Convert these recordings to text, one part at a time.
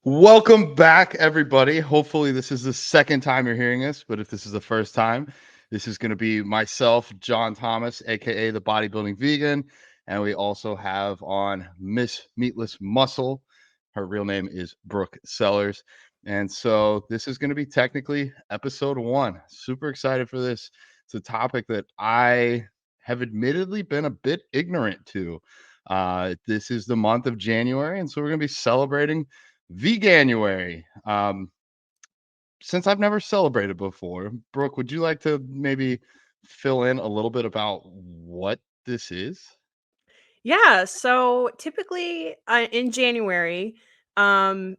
Welcome back, everybody. Hopefully, this is the second time you're hearing us, but if this is the first time, this is going to be myself, John Thomas, aka the Bodybuilding Vegan, and we also have on Miss Meatless Muscle. Her real name is Brooke Sellers, and so this is going to be technically episode one. Super excited for this. It's a topic that I have admittedly been a bit ignorant to. This is the month of January, and so we're going to be celebrating Veganuary. Since I've never celebrated before, Brooke, would you like to maybe fill in a little bit about what this is? Yeah, so typically in January, um,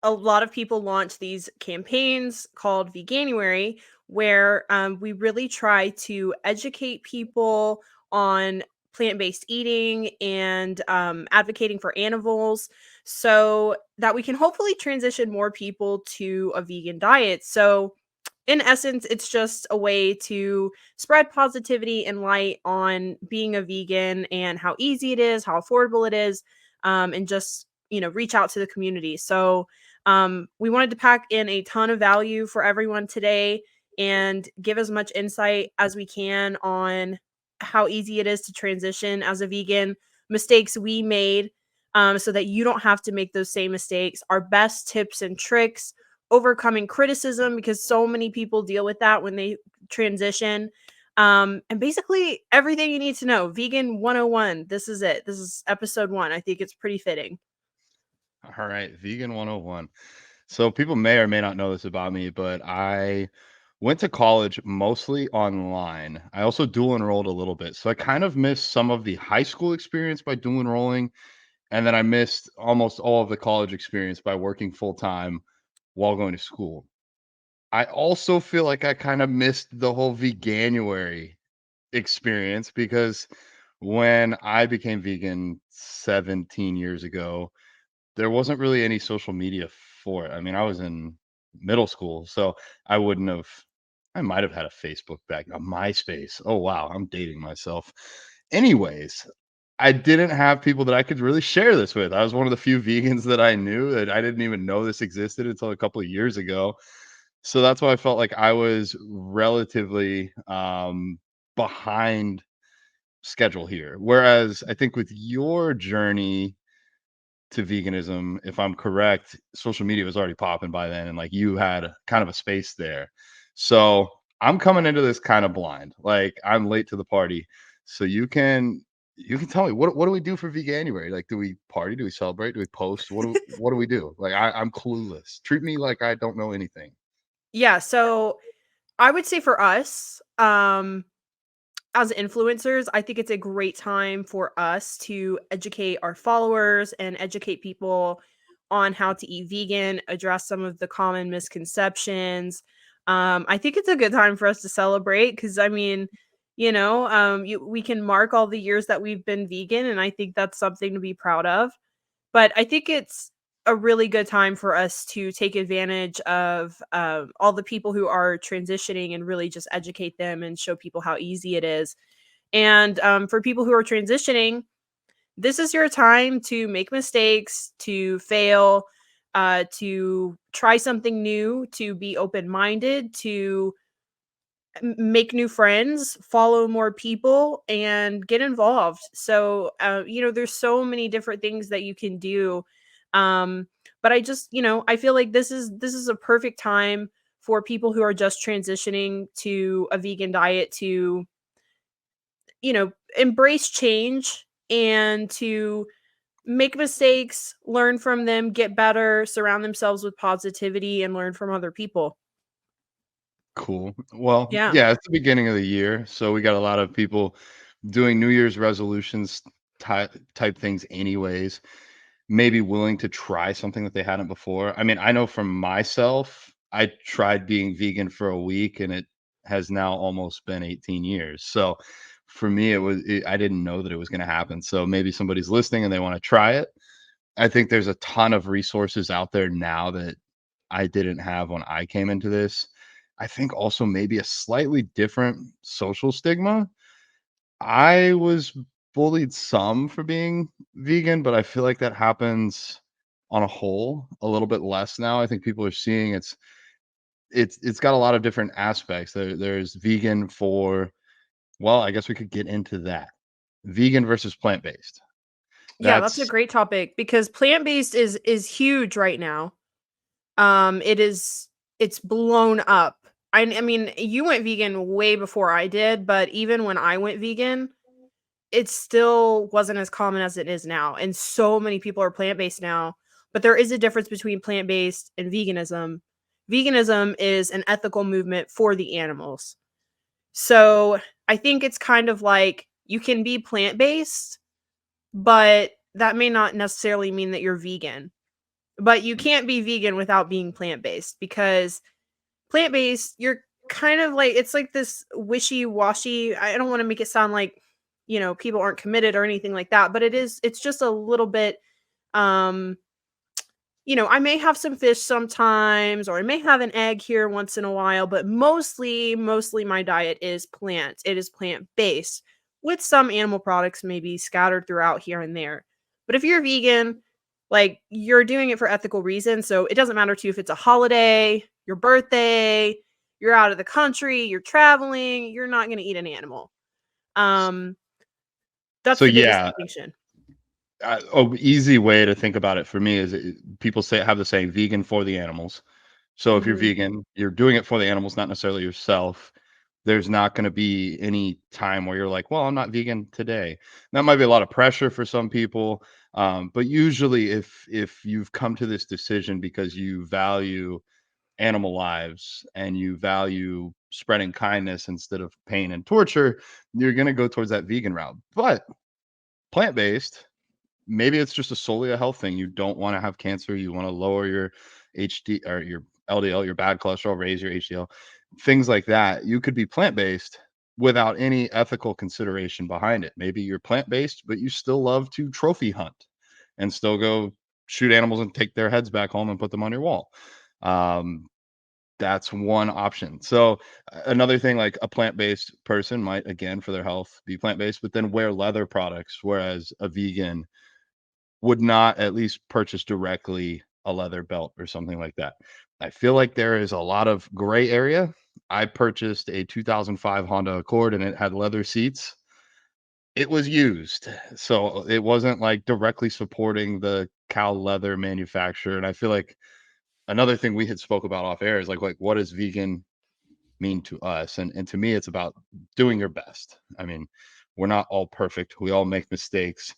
a lot of people launch these campaigns called Veganuary, where we really try to educate people on plant-based eating and advocating for animals so that we can hopefully transition more people to a vegan diet. So in essence, it's just a way to spread positivity and light on being a vegan and how easy it is, how affordable it is, and just reach out to the community. So we wanted to pack in a ton of value for everyone today and give as much insight as we can on how easy it is to transition as a vegan, mistakes we made, so that you don't have to make those same mistakes, our best tips and tricks, overcoming criticism because so many people deal with that when they transition. And basically everything you need to know. Vegan 101. This is it. This is episode 1. I think it's pretty fitting. All right, Vegan 101. So people may or may not know this about me, but I went to college mostly online. I also dual enrolled a little bit. So I kind of missed some of the high school experience by dual enrolling, and then I missed almost all of the college experience by working full time while going to school. I also feel like I kind of missed the whole Veganuary experience because when I became vegan 17 years ago, there wasn't really any social media for it. I mean, I was in middle school, so I wouldn't have I might have had a Facebook back a MySpace. Oh wow, I'm dating myself. Anyways, I didn't have people that I could really share this with. I was one of the few vegans that I knew that I didn't even know this existed until a couple of years ago. So that's why I felt like I was relatively behind schedule here. Whereas I think with your journey to veganism, if I'm correct, social media was already popping by then and like you had kind of a space there. So I'm coming into this kind of blind. Like I'm late to the party. So you can tell me what do we do for Veganuary? Like do we party? Do we celebrate? Do we post? What do we do? Like I'm clueless. Treat me like I don't know anything. Yeah, so I would say for us, as influencers, I think it's a great time for us to educate our followers and educate people on how to eat vegan, address some of the common misconceptions. I think it's a good time for us to celebrate because, I mean, we can mark all the years that we've been vegan, and I think that's something to be proud of. But I think it's a really good time for us to take advantage of, all the people who are transitioning and really just educate them and show people how easy it is. And, for people who are transitioning, this is your time to make mistakes, to fail, to try something new, to be open-minded, to make new friends, follow more people, and get involved. So, there's so many different things that you can do. Um, but I feel like this is a perfect time for people who are just transitioning to a vegan diet to, embrace change and to make mistakes, learn from them, get better, surround themselves with positivity, and learn from other people. Cool. Well, Yeah. yeah, it's the beginning of the year, so we got a lot of people doing New Year's resolutions type things anyways. Maybe willing to try something that they hadn't before. I mean, I know from myself, I tried being vegan for a week and it has now almost been 18 years. So for me, I didn't know that it was going to happen. So maybe somebody's listening and they want to try it. I think there's a ton of resources out there now that I didn't have when I came into this. I think also maybe a slightly different social stigma. I was bullied some for being vegan, but I feel like that happens on a whole a little bit less now. I think people are seeing it's got a lot of different aspects. There's vegan for, well, I guess we could get into that. Vegan versus plant-based. Yeah, that's a That's great topic because plant-based is huge right now. It is it's blown up. I mean, you went vegan way before I did, but even when I went vegan, it still wasn't as common as it is now, and so many people are plant-based now, but there is a difference between plant-based and veganism. Veganism is an ethical movement for the animals. So, I think it's kind of like you can be plant-based, but that may not necessarily mean that you're vegan. But you can't be vegan without being plant-based because plant-based, you're kind of like it's like this wishy-washy. I don't want to make it sound like, people aren't committed or anything like that, but it's just a little bit um I may have some fish sometimes or I may have an egg here once in a while, but mostly my diet is plant. It is plant-based with some animal products maybe scattered throughout here and there. But if you're vegan, like you're doing it for ethical reasons, so it doesn't matter to you if it's a holiday, your birthday, you're out of the country, you're traveling, you're not going to eat an animal. Um that's so the biggest yeah, distinction. a easy way to think about it for me is people say have the saying vegan for the animals. So if you're Mhm. vegan, you're doing it for the animals, not necessarily yourself. There's not going to be any time where you're like, well, I'm not vegan today. That might be a lot of pressure for some people. But usually if you've come to this decision because you value animal lives and you value spreading kindness instead of pain and torture, you're going to go towards that vegan route. But plant-based, maybe it's just a solely a health thing. You don't want to have cancer. You want to lower your HD or your LDL, your bad cholesterol, raise your HDL, things like that. You could be plant based without any ethical consideration behind it. Maybe you're plant based, but you still love to trophy hunt and still go shoot animals and take their heads back home and put them on your wall. Um, that's one option. So another thing, like a plant-based person might, again, for their health, be plant-based, but then wear leather products, whereas a vegan would not at least purchase directly a leather belt or something like that. I feel like there is a lot of gray area. I purchased a 2005 Honda Accord and it had leather seats. It was used. So it wasn't like directly supporting the cow leather manufacturer. And I feel like another thing we had spoke about off air is like what does vegan mean to us? And to me, it's about doing your best. I mean, we're not all perfect. We all make mistakes.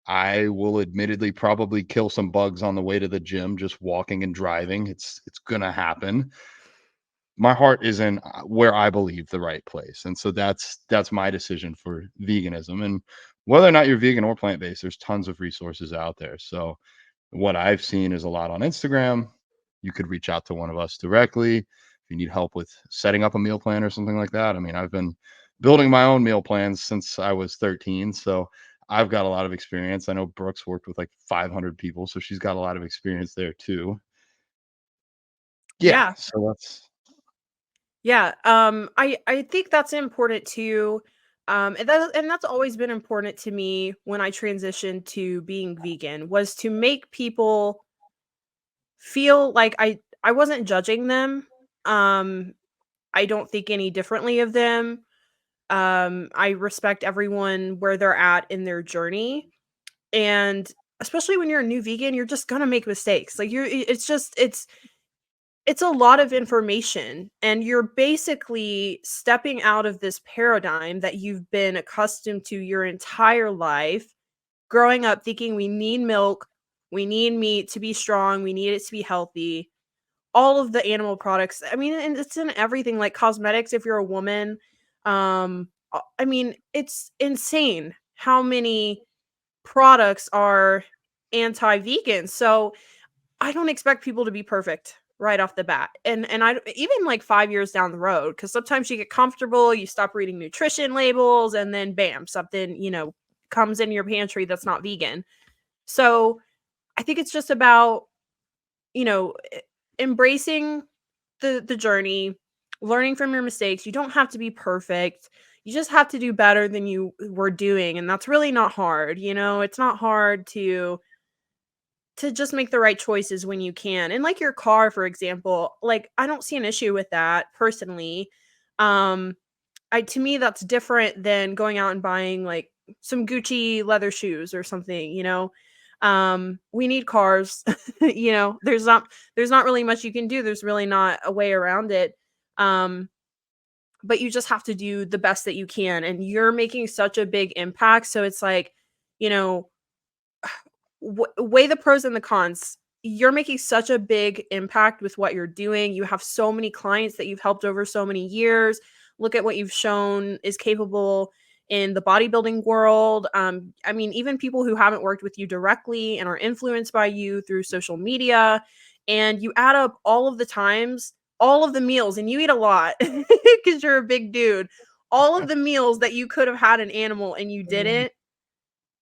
I will admittedly probably kill some bugs on the way to the gym just walking and driving. It's gonna happen. My heart is in where I believe the right place, and so that's my decision for veganism. And whether or not you're vegan or plant based, there's tons of resources out there. So what I've seen is a lot on Instagram. You could reach out to one of us directly if you need help with setting up a meal plan or something like that. I mean, I've been building my own meal plans since I was 13, so I've got a lot of experience. I know Brooks worked with like 500 people, so she's got a lot of experience there too. Yeah, Yeah. so that's Yeah, I think that's important too. And that's always been important to me when I transitioned to being vegan was to make people feel like I wasn't judging them. Um, I don't think any differently of them. I respect everyone where they're at in their journey, and especially when you're a new vegan, you're just gonna make mistakes. Like it's a lot of information, and you're basically stepping out of this paradigm that you've been accustomed to your entire life, growing up thinking we need milk, we need meat to be strong, we need it to be healthy. All of the animal products, I mean, and it's in everything like cosmetics if you're a woman. I mean, it's insane how many products are anti-vegan. So I don't expect people to be perfect right off the bat. And I even like 5 years down the road, cuz sometimes you get comfortable, you stop reading nutrition labels and then bam, something, comes in your pantry that's not vegan. So, I think it's just about, you know, e- embracing the journey, learning from your mistakes. You don't have to be perfect. You just have to do better than you were doing, and that's really not hard. It's not hard to to just make the right choices when you can. And like your car, for example, like I don't see an issue with that personally. Um, to me that's different than going out and buying like some Gucci leather shoes or something, you know. We need cars. You know, there's not really much you can do. There's really not a way around it. Um, but you just have to do the best that you can, and you're making such a big impact, so it's like, you know, weigh the pros and the cons. You're making such a big impact with what you're doing. You have so many clients that you've helped over so many years. Look at what you've shown is capable in the bodybuilding world. I mean, even people who haven't worked with you directly and are influenced by you through social media. And you add up all of the times, all of the meals, and you eat a lot because you're a big dude. All of the meals that you could have had an animal and you didn't,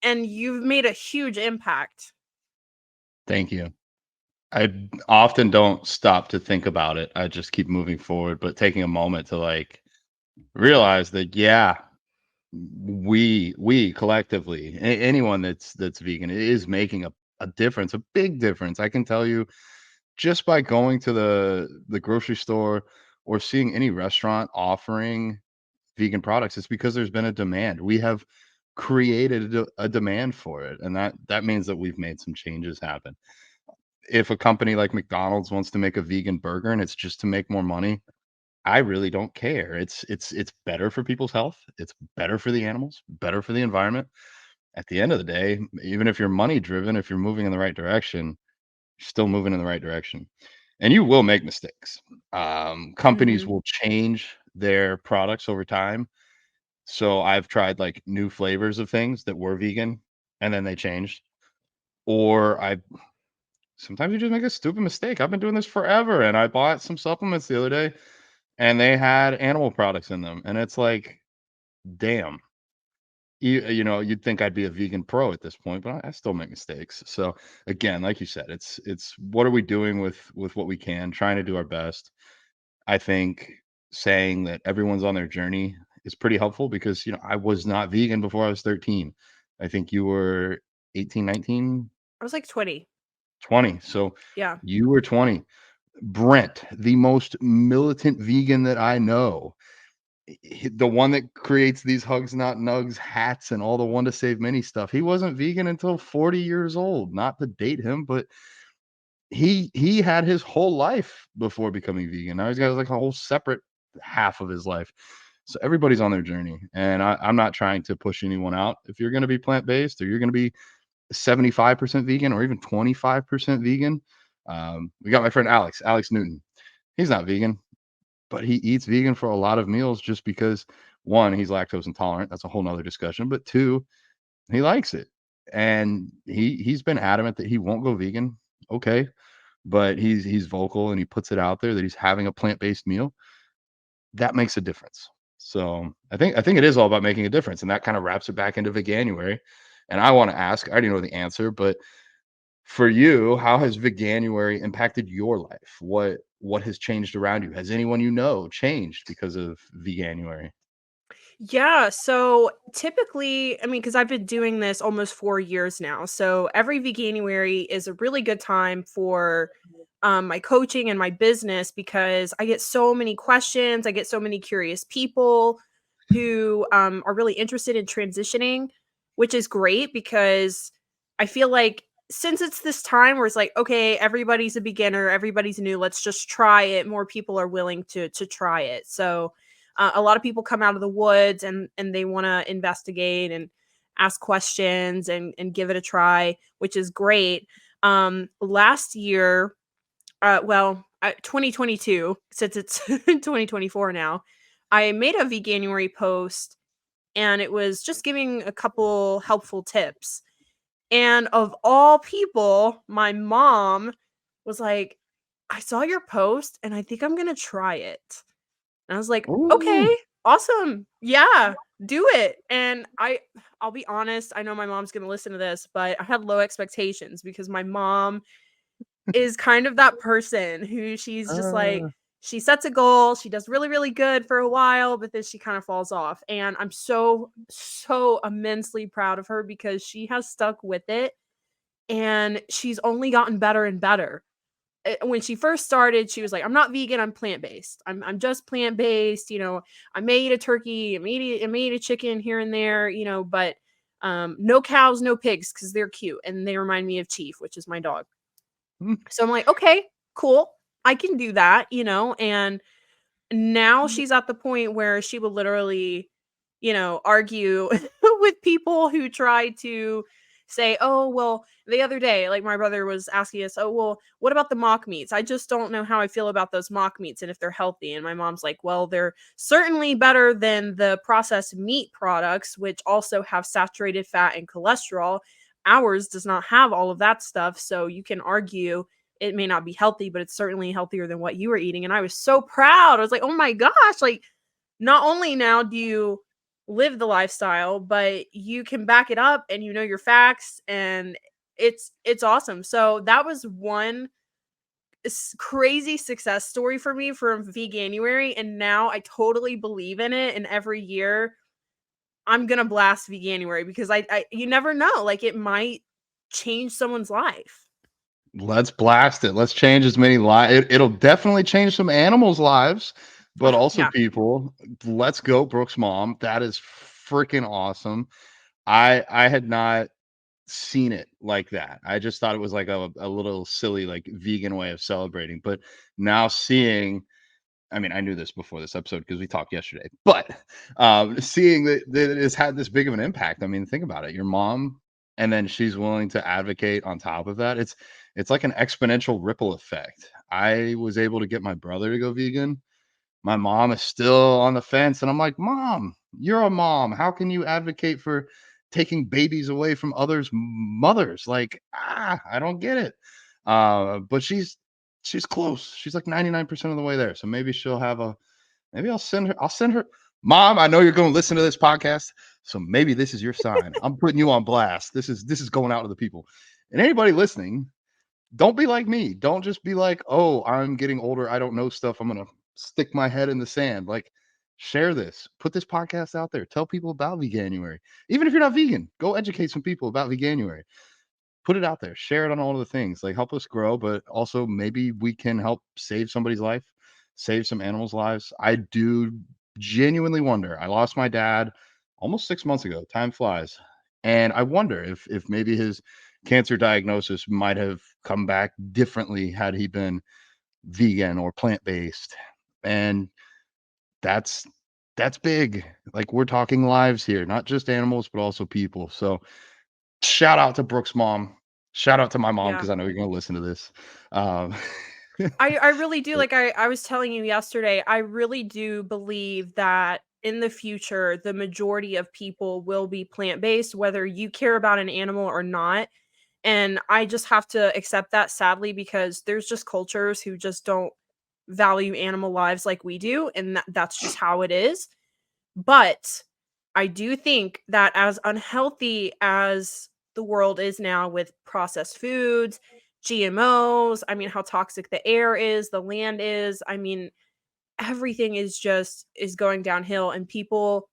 and you've made a huge impact. Thank you. I often don't stop to think about it. I just keep moving forward, but taking a moment to like realize that, yeah, we collectively, anyone that's vegan is making a difference, a big difference. I can tell you just by going to the grocery store or seeing any restaurant offering vegan products, it's because there's been a demand. We have created a demand for it, and that means that we've made some changes happen. If a company like McDonald's wants to make a vegan burger and it's just to make more money, I really don't care. It's better for people's health. It's better for the animals, better for the environment. At the end of the day, even if you're money driven, if you're moving in the right direction, you're still moving in the right direction. And you will make mistakes. Companies Mhm. will change their products over time. So I've tried like new flavors of things that were vegan and then they changed. Or I sometimes you just make a stupid mistake. I've been doing this forever and I bought some supplements the other day and they had animal products in them. And it's like, damn. You know, you'd think I'd be a vegan pro at this point, but I still make mistakes. So again, like you said, it's what are we doing with what we can, trying to do our best. I think saying that everyone's on their journey is pretty helpful because you know I was not vegan before I was 13. I think you were 18, 19, I was like 20. 20. So Yeah. you were 20. Brent, the most militant vegan that I know, the one that creates these Hugs Not Nugs hats and all the One to Save Many stuff. He wasn't vegan until 40 years old. Not to date him, but he had his whole life before becoming vegan. Now he's got like a whole separate half of his life. So everybody's on their journey, and I'm not trying to push anyone out. If you're going to be plant based, or you're going to be 75% vegan, or even 25% vegan, we got my friend Alex Newton. He's not vegan, but he eats vegan for a lot of meals just because one, he's lactose intolerant. That's a whole nother discussion. But two, he likes it. And he's been adamant that he won't go vegan. Okay. But he's vocal and he puts it out there that he's having a plant-based meal. That makes a difference. So I think it is all about making a difference. And that kind of wraps it back into Veganuary. And I want to ask, I already know the answer, but for you, how has Veganuary impacted your life? What has changed around you? Has anyone you know changed because of Veganuary? Yeah, so typically, I mean, because I've been doing this almost 4 years now. So every Veganuary is a really good time for my coaching and my business because I get so many questions. I get so many curious people who are really interested in transitioning, which is great because I feel like since it's this time where it's like, okay, everybody's a beginner, everybody's new, let's just try it. More people are willing to try it. So a lot of people come out of the woods and they want to investigate and ask questions and give it a try, which is great. Last year, 2022, since it's 2024 now, I made a Veganuary post and it was just giving a couple helpful tips. And of all people, my mom was like, I saw your post and I think I'm going to try it. And I was like, "Okay, Ooh. awesome. Yeah, do it." And I'll be honest, I know my mom's gonna listen to this, but I had low expectations because my mom is kind of that person who she's just like, Uh, she sets a goal, she does really, really good for a while, but then she kind of falls off. And I'm so, so immensely proud of her because she has stuck with it and she's only gotten better and better. When she first started, she was like, "I'm not vegan. I'm plant based. I'm just plant based. I may eat a turkey. I may eat a chicken here and there. But no cows, no pigs because they're cute and they remind me of Chief, which is my dog. Mm. So I'm like, okay, cool. I can do that. And now she's at the point where she will literally, argue with people who try to say, "Oh, well, the other day, like my brother was asking us, "Oh, well, what about the mock meats? I just don't know how I feel about those mock meats and if they're healthy." And my mom's like, "Well, they're certainly better than the processed meat products, which also have saturated fat and cholesterol. Ours does not have all of that stuff. So you can argue it may not be healthy, but it's certainly healthier than what you were eating." And I was so proud. I was like, "Oh my gosh, like not only now do you live the lifestyle, but you can back it up and you know your facts and it's awesome." So that was one crazy success story for me from Veganuary, and now I totally believe in it, and every year I'm going to blast Veganuary because I you never know, like it might change someone's life. Let's blast it. Let's change as many lives. It'll definitely change some animals' lives, but also Yeah. people. Let's go, Brooke's mom. That is freaking awesome. I had not seen it like that. I just thought it was like a little silly, like vegan way of celebrating. But now seeing, I mean, I knew this before this episode because we talked yesterday, but seeing that it has had this big of an impact. I mean, think about it. Your mom, and then she's willing to advocate on top of that. It's like an exponential ripple effect. I was able to get my brother to go vegan. My mom is still on the fence, and I'm like, "Mom, you're a mom. How can you advocate for taking babies away from others' mothers? Like, I don't get it." But she's close. She's like 99% of the way there. So maybe she'll have a maybe I'll send her. Mom, I know you're going to listen to this podcast, so maybe this is your sign. I'm putting you on blast. This is going out to the people. And anybody listening, don't be like me. Don't just be like, "Oh, I'm getting older. I don't know stuff. I'm gonna stick my head in the sand." Like, share this. Put this podcast out there. Tell people about Veganuary. Even if you're not vegan, go educate some people about Veganuary. Put it out there. Share it on all of the things. Like, help us grow, but also maybe we can help save somebody's life, save some animals' lives. I do genuinely wonder. I lost my dad almost 6 months ago. Time flies. And I wonder if maybe his cancer diagnosis might have come back differently had he been vegan or plant-based. And that's that's big. Like, we're talking lives here, not just animals, but also people. So shout out to Brooke's mom. Shout out to my mom Yeah. because I know you're gonna listen to this. Um, I really do, but like I was telling you yesterday, I really do believe that in the future, the majority of people will be plant-based, whether you care about an animal or not, and I just have to accept that sadly because there's just cultures who just don't value animal lives like we do, and that's just how it is. But I do think that as unhealthy as the world is now with processed foods, GMOs, I mean how toxic the air is, the land is, I mean everything is going downhill and people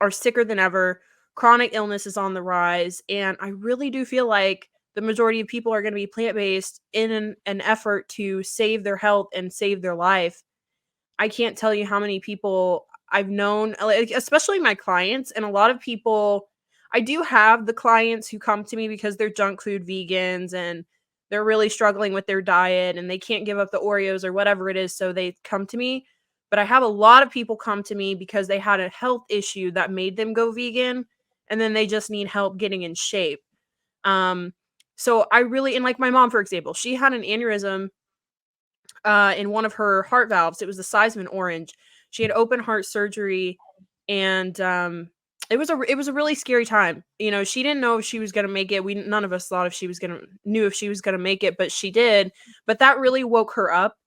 are sicker than ever. Chronic illness is on the rise and I really do feel like the majority of people are going to be plant-based in an effort to save their health and save their life. I can't tell you how many people I've known, like, especially my clients, and a lot of people I do have the clients who come to me because they're junk food vegans and they're really struggling with their diet and they can't give up the Oreos or whatever it is, so they come to me. But I have a lot of people come to me because they had a health issue that made them go vegan and then they just need help getting in shape. Um, so I really and like my mom, for example, she had an aneurysm in one of her heart valves. It was the size of an orange. She had open heart surgery, and it was a really scary time. She didn't know if she was gonna make it. We none of us thought if she was gonna knew if she was gonna make it, but she did. But that really woke her up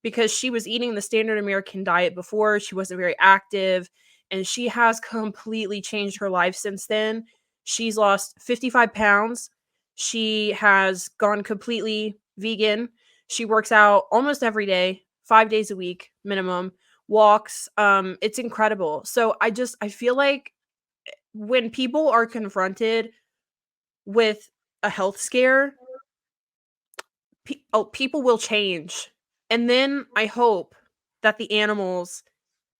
because she was eating the standard American diet before. She wasn't very active, and she has completely changed her life since then. She's lost 55 pounds. She has gone completely vegan. She works out almost every day, 5 days a week minimum, walks, it's incredible. So I feel like when people are confronted with a health scare, people will change. And then I hope that the animals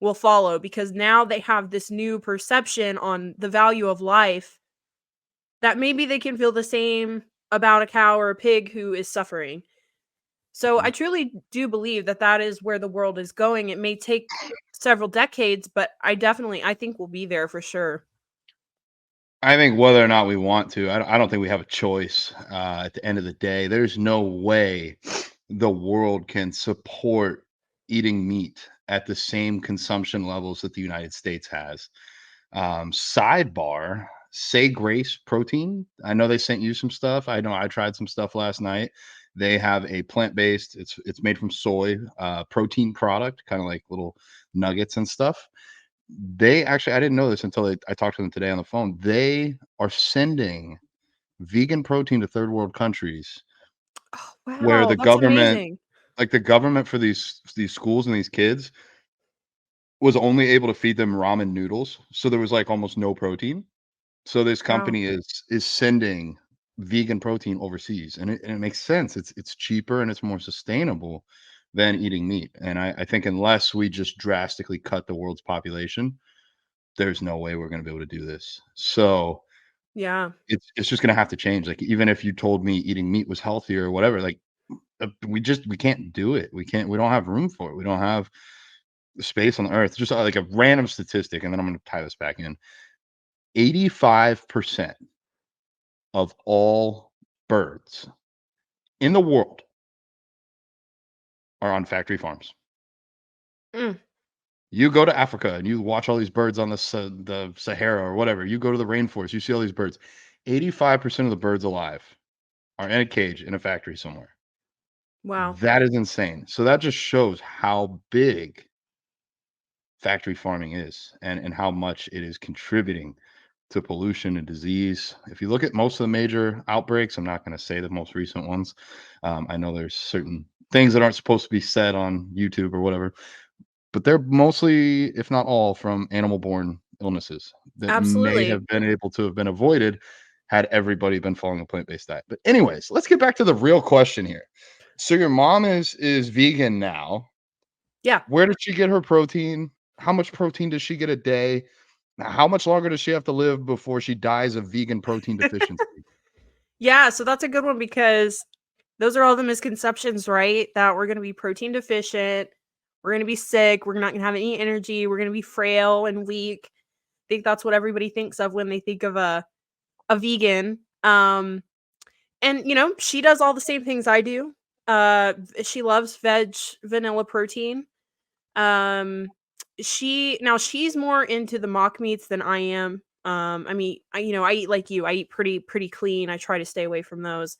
will follow, because now they have this new perception on the value of life, that maybe they can feel the same about a cow or a pig who is suffering. So I truly do believe that that is where the world is going. It may take several decades, but I think we'll be there for sure. I think whether or not we want to, I don't think we have a choice. At the end of the day, there's no way the world can support eating meat at the same consumption levels that the United States has. Sidebar, Say Grace protein. I know they sent you some stuff. I know I tried some stuff last night. They have a plant-based, it's made from soy, protein product, kind of like little nuggets and stuff. They actually, I didn't know this until I talked to them today on the phone. They are sending vegan protein to third world countries Oh, where wow, the that's government, amazing. like the government for these schools and these kids was only able to feed them ramen noodles. So there was like almost no protein. So this Wow. company is sending vegan protein overseas, and it makes sense. It's cheaper and it's more sustainable than eating meat. And I think unless we just drastically cut the world's population, there's no way we're gonna be able to do this. So Yeah. it's just gonna have to change. Like even if you told me eating meat was healthier or whatever, like we can't do it. We don't have room for it. We don't have the space on the earth. Just like a random statistic, and then I'm gonna tie this back in. 85% of all birds in the world are on factory farms. Mm, You go to Africa and you watch all these birds on the Sahara or whatever. You go to the rainforest, you see all these birds. 85% of the birds alive are in a cage in a factory somewhere. wow. That is insane. So that just shows how big factory farming is and how much it is contributing to pollution and disease. If you look at most of the major outbreaks, I'm not going to say the most recent ones. I know there's certain things that aren't supposed to be said on YouTube or whatever, but they're mostly, if not all, from animal-borne illnesses that may Absolutely. have been able to have been avoided had everybody been following a plant-based diet. But anyways, let's get back to the real question here. So your mom is vegan now. Yeah. Where did she get her protein? How much protein does she get a day? Now, how much longer does she have to live before she dies of vegan protein deficiency? Yeah, so that's a good one, because those are all the misconceptions, right? That we're gonna be protein deficient, we're gonna be sick, we're not gonna have any energy, we're gonna be frail and weak. I think that's what everybody thinks of when they think of a vegan. And she does all the same things I do. She loves vanilla protein. Um, she's more into the mock meats than I am. I mean, I eat like you. I eat pretty clean. I try to stay away from those.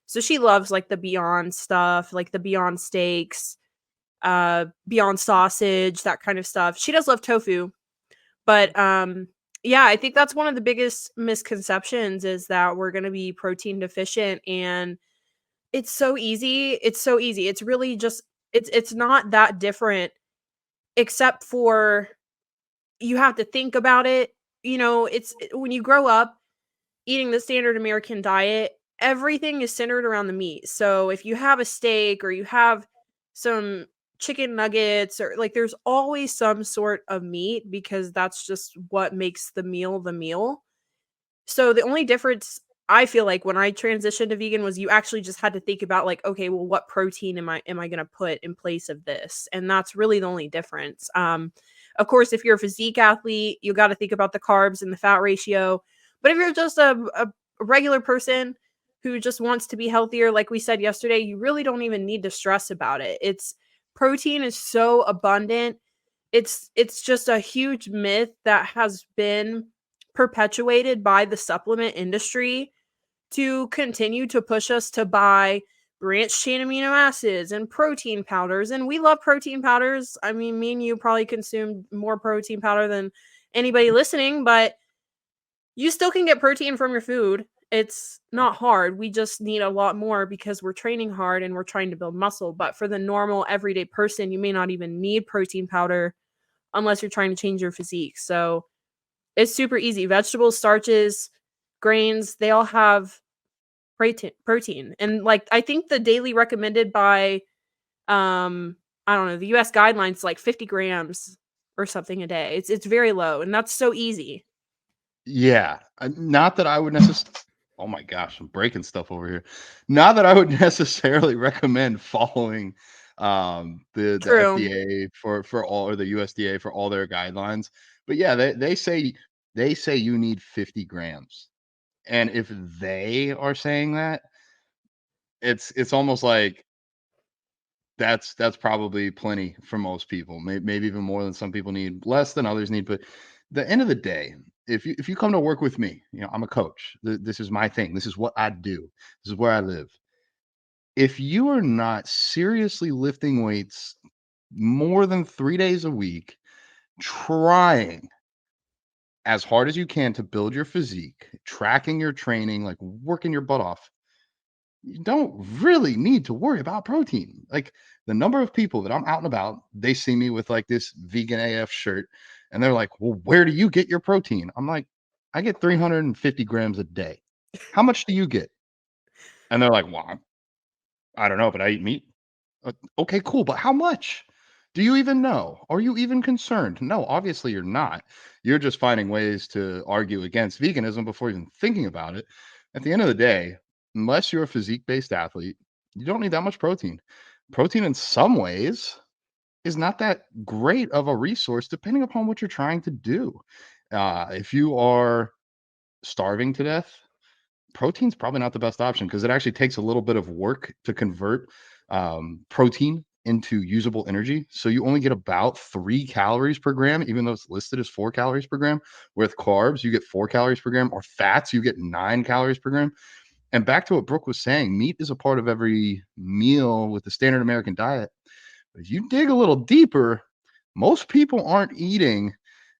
So she loves like the Beyond stuff, like the Beyond steaks, Beyond sausage, that kind of stuff. She does love tofu, but yeah, I think that's one of the biggest misconceptions, is that we're going to be protein deficient, and it's so easy. It's so easy. It's really just it's not that different, except for you have to think about it. When you grow up eating the standard American diet, everything is centered around the meat. So if you have a steak or you have some chicken nuggets, or like, there's always some sort of meat, because that's just what makes the meal the meal. So the only difference, I feel like, when I transitioned to vegan, was you actually just had to think about, like, okay, well, what protein am I going to put in place of this? And that's really the only difference. Of course, if you're a physique athlete, you got to think about the carbs and the fat ratio. But if you're just a regular person who just wants to be healthier, like we said yesterday, you really don't even need to stress about it. It's Protein is so abundant. It's just a huge myth that has been perpetuated by the supplement industry to continue to push us to buy branched chain amino acids and protein powders. And we love protein powders. I mean, me and you probably consume more protein powder than anybody listening, but you still can get protein from your food. It's not hard. We just need a lot more, because we're training hard and we're trying to build muscle. But for the normal everyday person, you may not even need protein powder unless you're trying to change your physique. So it's super easy. Vegetables, starches, grains, they all have protein. And like I think the daily recommended by I don't know, the US guidelines is like 50 grams or something a day. It's very low, and that's so easy. Yeah, not that I would oh my gosh, I'm breaking stuff over here. Not that I would necessarily recommend following, the True. FDA for all or the USDA for all their guidelines, but yeah, they say you need 50 grams, and if they are saying that, it's almost like that's probably plenty for most people, maybe even more than some people need, less than others need, but the end of the day, if you come to work with me, I'm a coach. This is my thing. This is what I do. This is where I live. If you are not seriously lifting weights more than 3 days a week, trying as hard as you can to build your physique, tracking your training, like working your butt off, you don't really need to worry about protein. Like the number of people that I'm out and about, they see me with like this vegan AF shirt and they're like, "Well, where do you get your protein?" I'm like, "I get 350 grams a day. How much do you get?" And they're like, "Well, I don't know, but I eat meat." Okay, cool, but how much? Do you even know? Are you even concerned? No, obviously you're not. You're just finding ways to argue against veganism before even thinking about it. At the end of the day, unless you're a physique-based athlete, you don't need that much protein. Protein in some ways is not that great of a resource depending upon what you're trying to do. If you are starving to death, protein's probably not the best option because it actually takes a little bit of work to convert protein into usable energy. So you only get about 3 calories per gram, even though it's listed as 4 calories per gram. With carbs, you get 4 calories per gram, or fats, you get 9 calories per gram. And back to what Brooke was saying, meat is a part of every meal with the standard American diet. If you dig a little deeper, most people aren't eating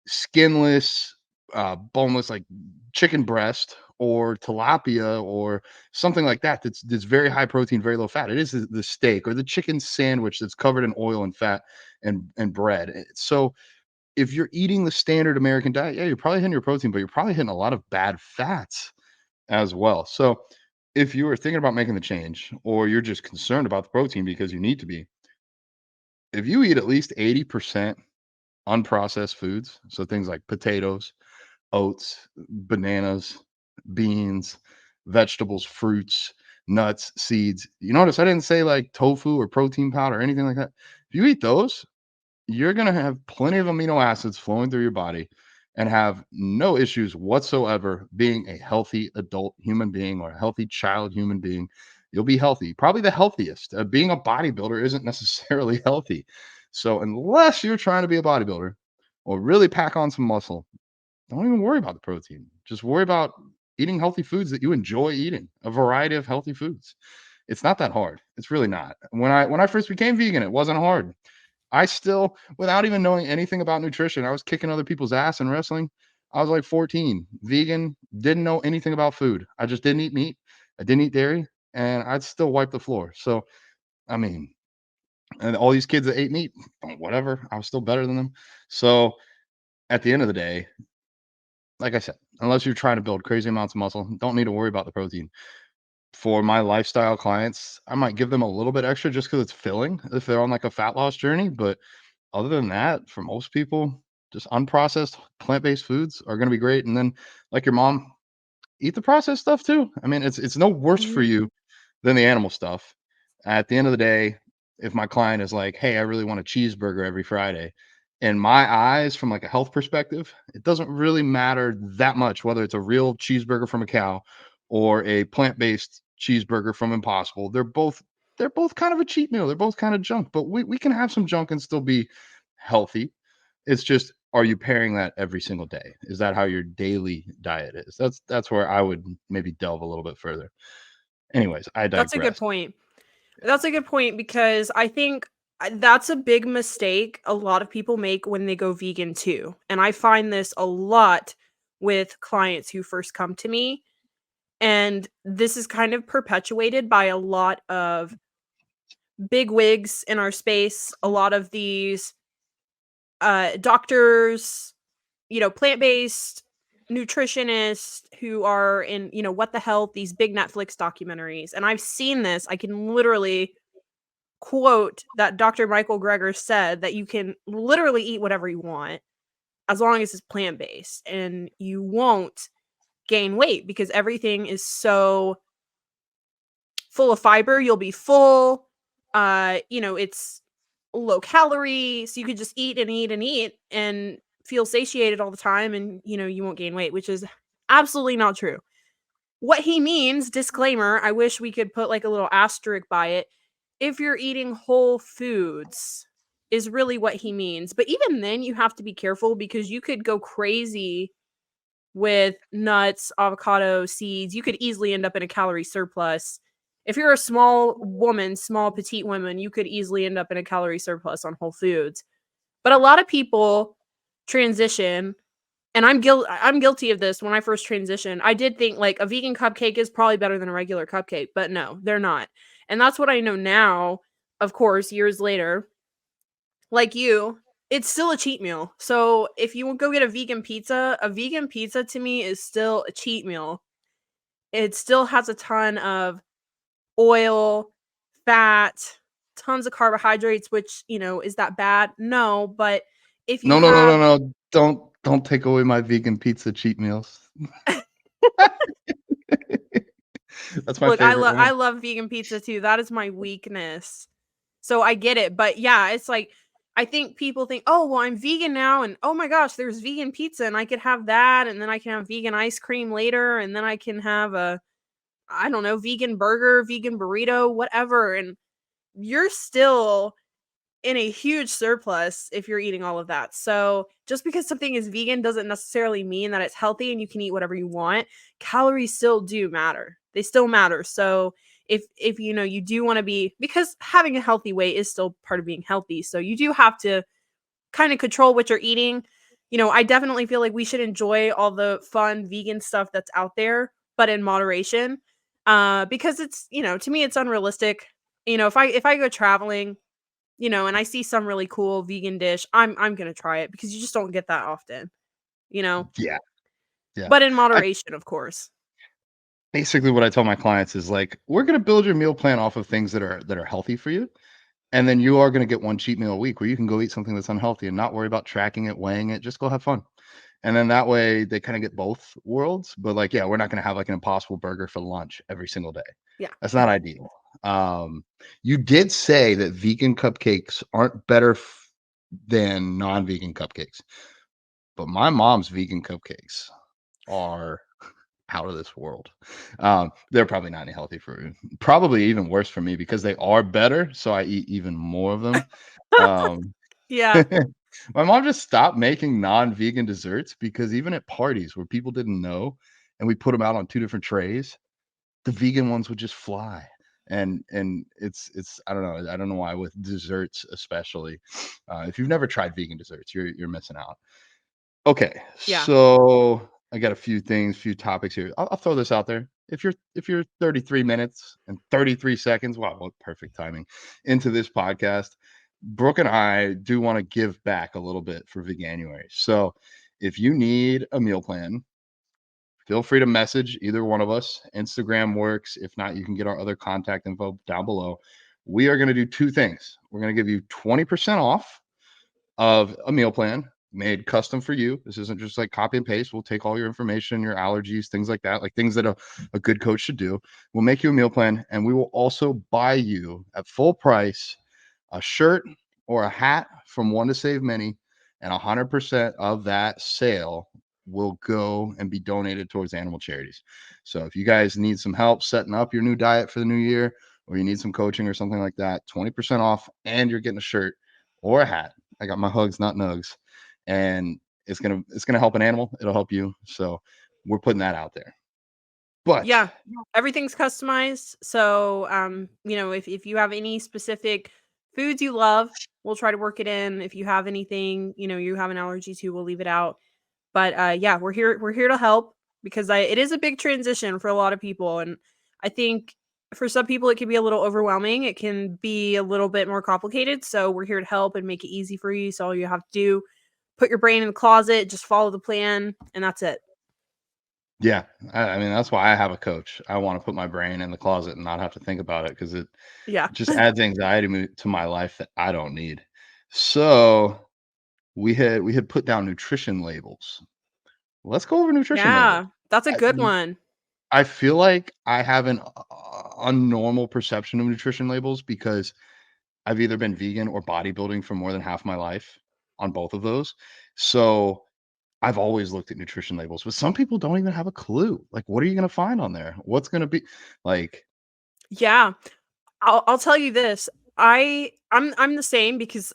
skinless, boneless, like chicken breast or tilapia or something like that. That's very high protein, very low fat. It is the steak or the chicken sandwich that's covered in oil and fat and bread. So if you're eating the standard American diet, yeah, you're probably hitting your protein, but you're probably hitting a lot of bad fats as well. So if you are thinking about making the change, or you're just concerned about the protein because you need to be, if you eat at least 80% unprocessed foods, so things like potatoes, oats, bananas, beans, vegetables, fruits, nuts, seeds. You notice I didn't say like tofu or protein powder or anything like that. If you eat those, you're going to have plenty of amino acids flowing through your body and have no issues whatsoever being a healthy adult human being or a healthy child human being. You'll be healthy, probably the healthiest. Being a bodybuilder isn't necessarily healthy. So, unless you're trying to be a bodybuilder or really pack on some muscle, don't even worry about the protein. Just worry about eating healthy foods that you enjoy eating, a variety of healthy foods. It's not that hard. It's really not. When I first became vegan, it wasn't hard. I still, without even knowing anything about nutrition, I was kicking other people's ass in wrestling. I was like 14, vegan, didn't know anything about food. I just didn't eat meat. I didn't eat dairy, and I'd still wipe the floor. So, I mean, and all these kids that ate meat, whatever, I was still better than them. So, at the end of the day, like I said, unless you're trying to build crazy amounts of muscle, don't need to worry about the protein. For my lifestyle clients, I might give them a little bit extra just because it's filling if they're on like a fat loss journey. But other than that, for most people, just unprocessed plant-based foods are going to be great. And then, like your mom, eat the processed stuff too. I mean, it's no worse for Mhm. you than the animal stuff. At the end of the day, if my client is like, "Hey, I really want a cheeseburger every Friday," in my eyes, from like a health perspective, it doesn't really matter that much whether it's a real cheeseburger from a cow or a plant-based cheeseburger from Impossible. They're both kind of a cheat meal. They're both kind of junk, but we can have some junk and still be healthy. It's just, are you pairing that every single day? Is that how your daily diet is? That's where I would maybe delve a little bit further. Anyways, I That's a good digress. point. That's a good point because I think that's a big mistake a lot of people make when they go vegan too. And I find this a lot with clients who first come to me. And this is kind of perpetuated by a lot of big wigs in our space, a lot of these doctors, plant-based nutritionists who are in, What the Health, these big Netflix documentaries. And I've seen this. I can literally quote that Dr. Michael Greger said that you can literally eat whatever you want as long as it's plant-based, and you won't gain weight because everything is so full of fiber. You'll be full. It's low calorie, so you could just eat and eat and eat and feel satiated all the time, and you won't gain weight, which is absolutely not true. What he means, disclaimer, I wish we could put like a little asterisk by it. If you're eating whole foods is really what he means. But even then you have to be careful because you could go crazy with nuts, avocado, seeds. You could easily end up in a calorie surplus. If you're a small petite woman, you could easily end up in a calorie surplus on whole foods. But a lot of people transition, and I'm guilty of this. When I first transitioned, I did think like a vegan cupcake is probably better than a regular cupcake, but no, they're not. And that's what I know now, of course, years later. Like you, it's still a cheat meal. So if you go get a vegan pizza to me is still a cheat meal. It still has a ton of oil, fat, tons of carbohydrates, which, is that bad? No, but if you No, no, no, have no, no. Don't take away my vegan pizza cheat meals. That's my look, favorite I one. love vegan pizza too. That is my weakness. So I get it, but yeah, it's like I think people think, "Oh, well, I'm vegan now and oh my gosh, there's vegan pizza and I could have that and then I can have vegan ice cream later and then I can have a I don't know, vegan burger, vegan burrito, whatever." And you're still in a huge surplus if you're eating all of that. So, just because something is vegan doesn't necessarily mean that it's healthy and you can eat whatever you want. Calories still do matter. They still matter. So, if you do want to be, because having a healthy weight is still part of being healthy. So, you do have to kind of control what you're eating. I definitely feel like we should enjoy all the fun vegan stuff that's out there, but in moderation. Because it's, to me it's unrealistic. If I go traveling, and I see some really cool vegan dish, I'm gonna try it because you just don't get that often, you know? Yeah, yeah. But in I moderation, of course. basically what I tell my clients is like, we're gonna build your meal plan off of things that are healthy for you. And then you are gonna get one cheat meal a week where you can go eat something that's unhealthy and not worry about tracking it, weighing it. Just go have fun. And then that way they kind of get both worlds. But like, yeah, we're not gonna have like an impossible burger for lunch every single day. Yeah. That's not ideal. You did say that vegan cupcakes aren't better than non-vegan cupcakes, but my mom's vegan cupcakes are out of this world. They're probably not any healthy for you. Probably even worse for me because they are better, so I eat even more of them. Um, Yeah. my mom just stopped making non-vegan desserts because even at parties where people didn't know and we put them out on two different trays, the vegan ones would just fly. And it's I don't know why with desserts especially. If you've never tried vegan desserts, you're missing out. Okay, Yeah. so I got a few topics here. I'll throw this out there. If you're 33 minutes and 33 seconds, wow, what perfect timing into this podcast. Brooke and I do want to give back a little bit for Veganuary. So if you need a meal plan, feel free to message either one of us. Instagram works. If not, you can get our other contact info down below. We are going to do two things. We're going to give you 20% off of a meal plan made custom for you. This isn't just like copy and paste. We'll take all your information, your allergies, things like that, like things that a good coach should do. We'll make you a meal plan and we will also buy you at full price a shirt or a hat from One to Save Many, and 100% of that sale will go and be donated towards animal charities. So if you guys need some help setting up your new diet for the new year, or you need some coaching or something like that, 20% off, and you're getting a shirt or a hat. I got my hugs, not nugs, and it's gonna help an animal. It'll help you. So we're putting that out there. But Yeah. Everything's customized. So, if you have any specific foods you love, we'll try to work it in. If you have anything, you have an allergy to, we'll leave it out. But yeah, we're here to help because it is a big transition for a lot of people, and I think for some people it can be a little overwhelming. It can be a little bit more complicated. So we're here to help and make it easy for you. So all you have to do, put your brain in the closet, just follow the plan, and that's it. Yeah, I mean, that's why I have a coach. I wanna put my brain in the closet and not have to think about it because it Yeah. just adds anxiety to my life that I don't need. So, we had put down nutrition labels. Let's go over nutrition labels. Yeah, that's a I good one. I feel like I have an unnormal perception of nutrition labels because I've either been vegan or bodybuilding for more than half my life on both of those. So, I've always looked at nutrition labels, but some people don't even have a clue. Like, what are you gonna find on there? What's gonna be like Yeah. I'll tell you this, I'm the same because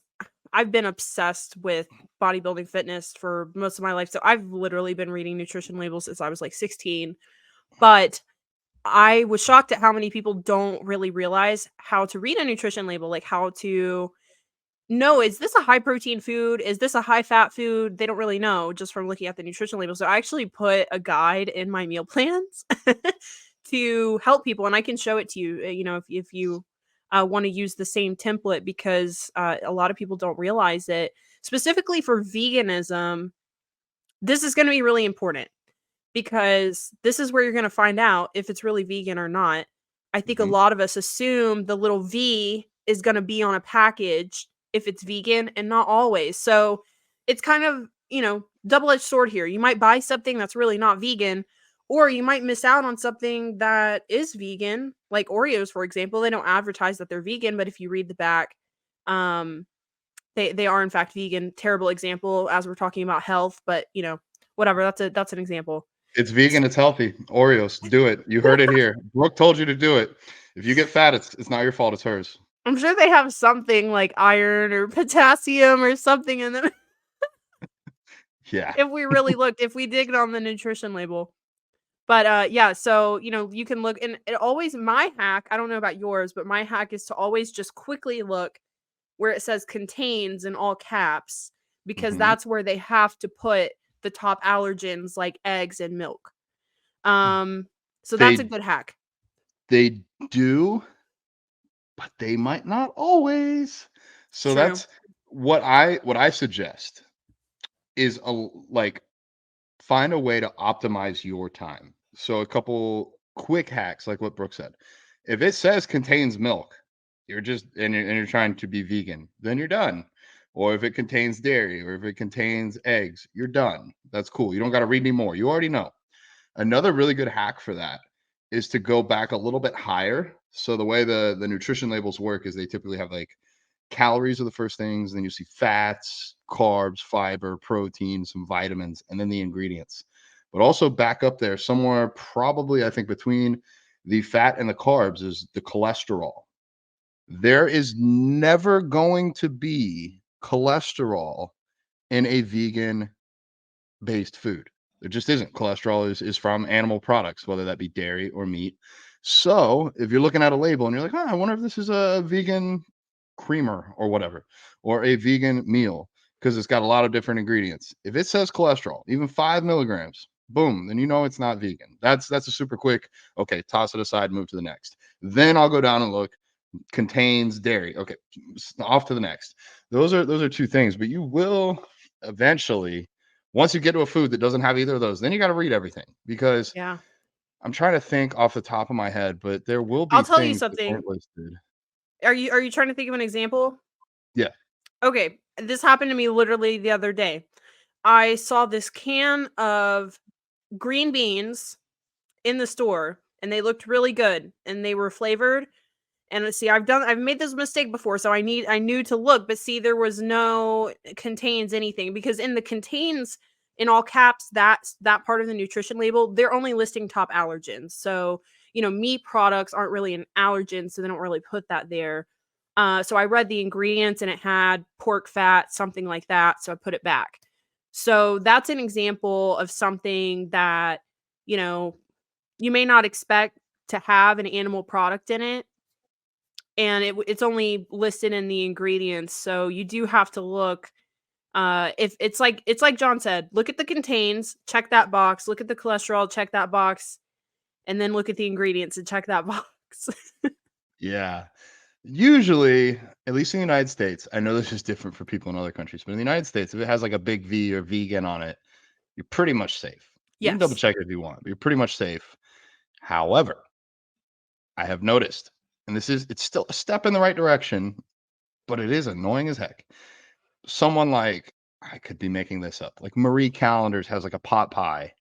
I've been obsessed with bodybuilding fitness for most of my life, so I've literally been reading nutrition labels since I was, like, 16, but I was shocked at how many people don't really realize how to read a nutrition label, like, how to know, is this a high protein food? Is this a high fat food? They don't really know just from looking at the nutrition label. So I actually put a guide in my meal plans to help people, and I can show it to you. If you want to use the same template, because a lot of people don't realize it. Specifically for veganism, this is going to be really important because this is where you're going to find out if it's really vegan or not. I think a mhm. lot of us assume the little V is going to be on a package if it's vegan, and not always. So it's kind of, double-edged sword here. You might buy something that's really not vegan, or you might miss out on something that is vegan, like Oreos, for example. They don't advertise that they're vegan, but if you read the back, um, they are in fact vegan. Terrible example as we're talking about health, but whatever. That's an example. It's vegan, it's healthy. Oreos, do it. You heard it here. Brooke told you to do it. If you get fat, it's not your fault, it's hers. I'm sure they have something like iron or potassium or something in them Yeah. if we dig on the nutrition label. But, yeah, so, you can look, and it always, my hack, I don't know about yours, but my hack is to always just quickly look where it says "contains" in all caps, because Mhm. that's where they have to put the top allergens like eggs and milk. Um, so that's a They good hack. they do, but they might not always. So True. that's what I suggest is like find a way to optimize your time. So a couple quick hacks, like what Brooke said. If it says contains milk, you're trying to be vegan, then you're done. Or if it contains dairy, or if it contains eggs, you're done. That's cool. You don't got to read anymore. You already know. Another really good hack for that is to go back a little bit higher. So the way the nutrition labels work is they typically have like calories are the first things, then you see fats, carbs, fiber, protein, some vitamins, and then the ingredients. But also back up there somewhere, probably I think between the fat and the carbs is the cholesterol. There is never going to be cholesterol in a vegan based food. There just isn't. Cholesterol is from animal products, whether that be dairy or meat. So if you're looking at a label and you're like, I wonder if this is a vegan creamer or whatever, or a vegan meal, because it's got a lot of different ingredients. If it says cholesterol, even 5 milligrams, boom, then you know it's not vegan. That's a super quick, okay, toss it aside, move to the next. Then I'll go down and look, contains dairy. Okay, off to the next. Those are two things, but you will eventually, once you get to a food that doesn't have either of those, then you got to read everything because Yeah. I'm trying to think off the top of my head, but there will be I'll tell you things that something. aren't listed. Are you trying to think of an example? Yeah. Okay, this happened to me literally the other day. I saw this can of green beans in the store, and they looked really good, and they were flavored. And see, I've made this mistake before, so I knew to look, but see, there was no contains anything, because in the contains, in all caps, that part of the nutrition label, they're only listing top allergens. So, meat products aren't really an allergen, so they don't really put that there. So I read the ingredients and it had pork fat, something like that. So I put it back. So that's an example of something that, you know, you may not expect to have an animal product in it, and it's only listed in the ingredients, so you do have to look, if it's like John said, look at the contains, check that box, look at the cholesterol, check that box, and then look at the ingredients and check that box. Yeah. Usually, at least in the United States, I know this is different for people in other countries, but in the United States, if it has like a big V or vegan on it, you're pretty much safe. You can double Yes. check it if you want, but you're pretty much safe. However, I have noticed, and it's still a step in the right direction, but it is annoying as heck. Someone like, I could be making this up, like Marie Callender's has like a pot pie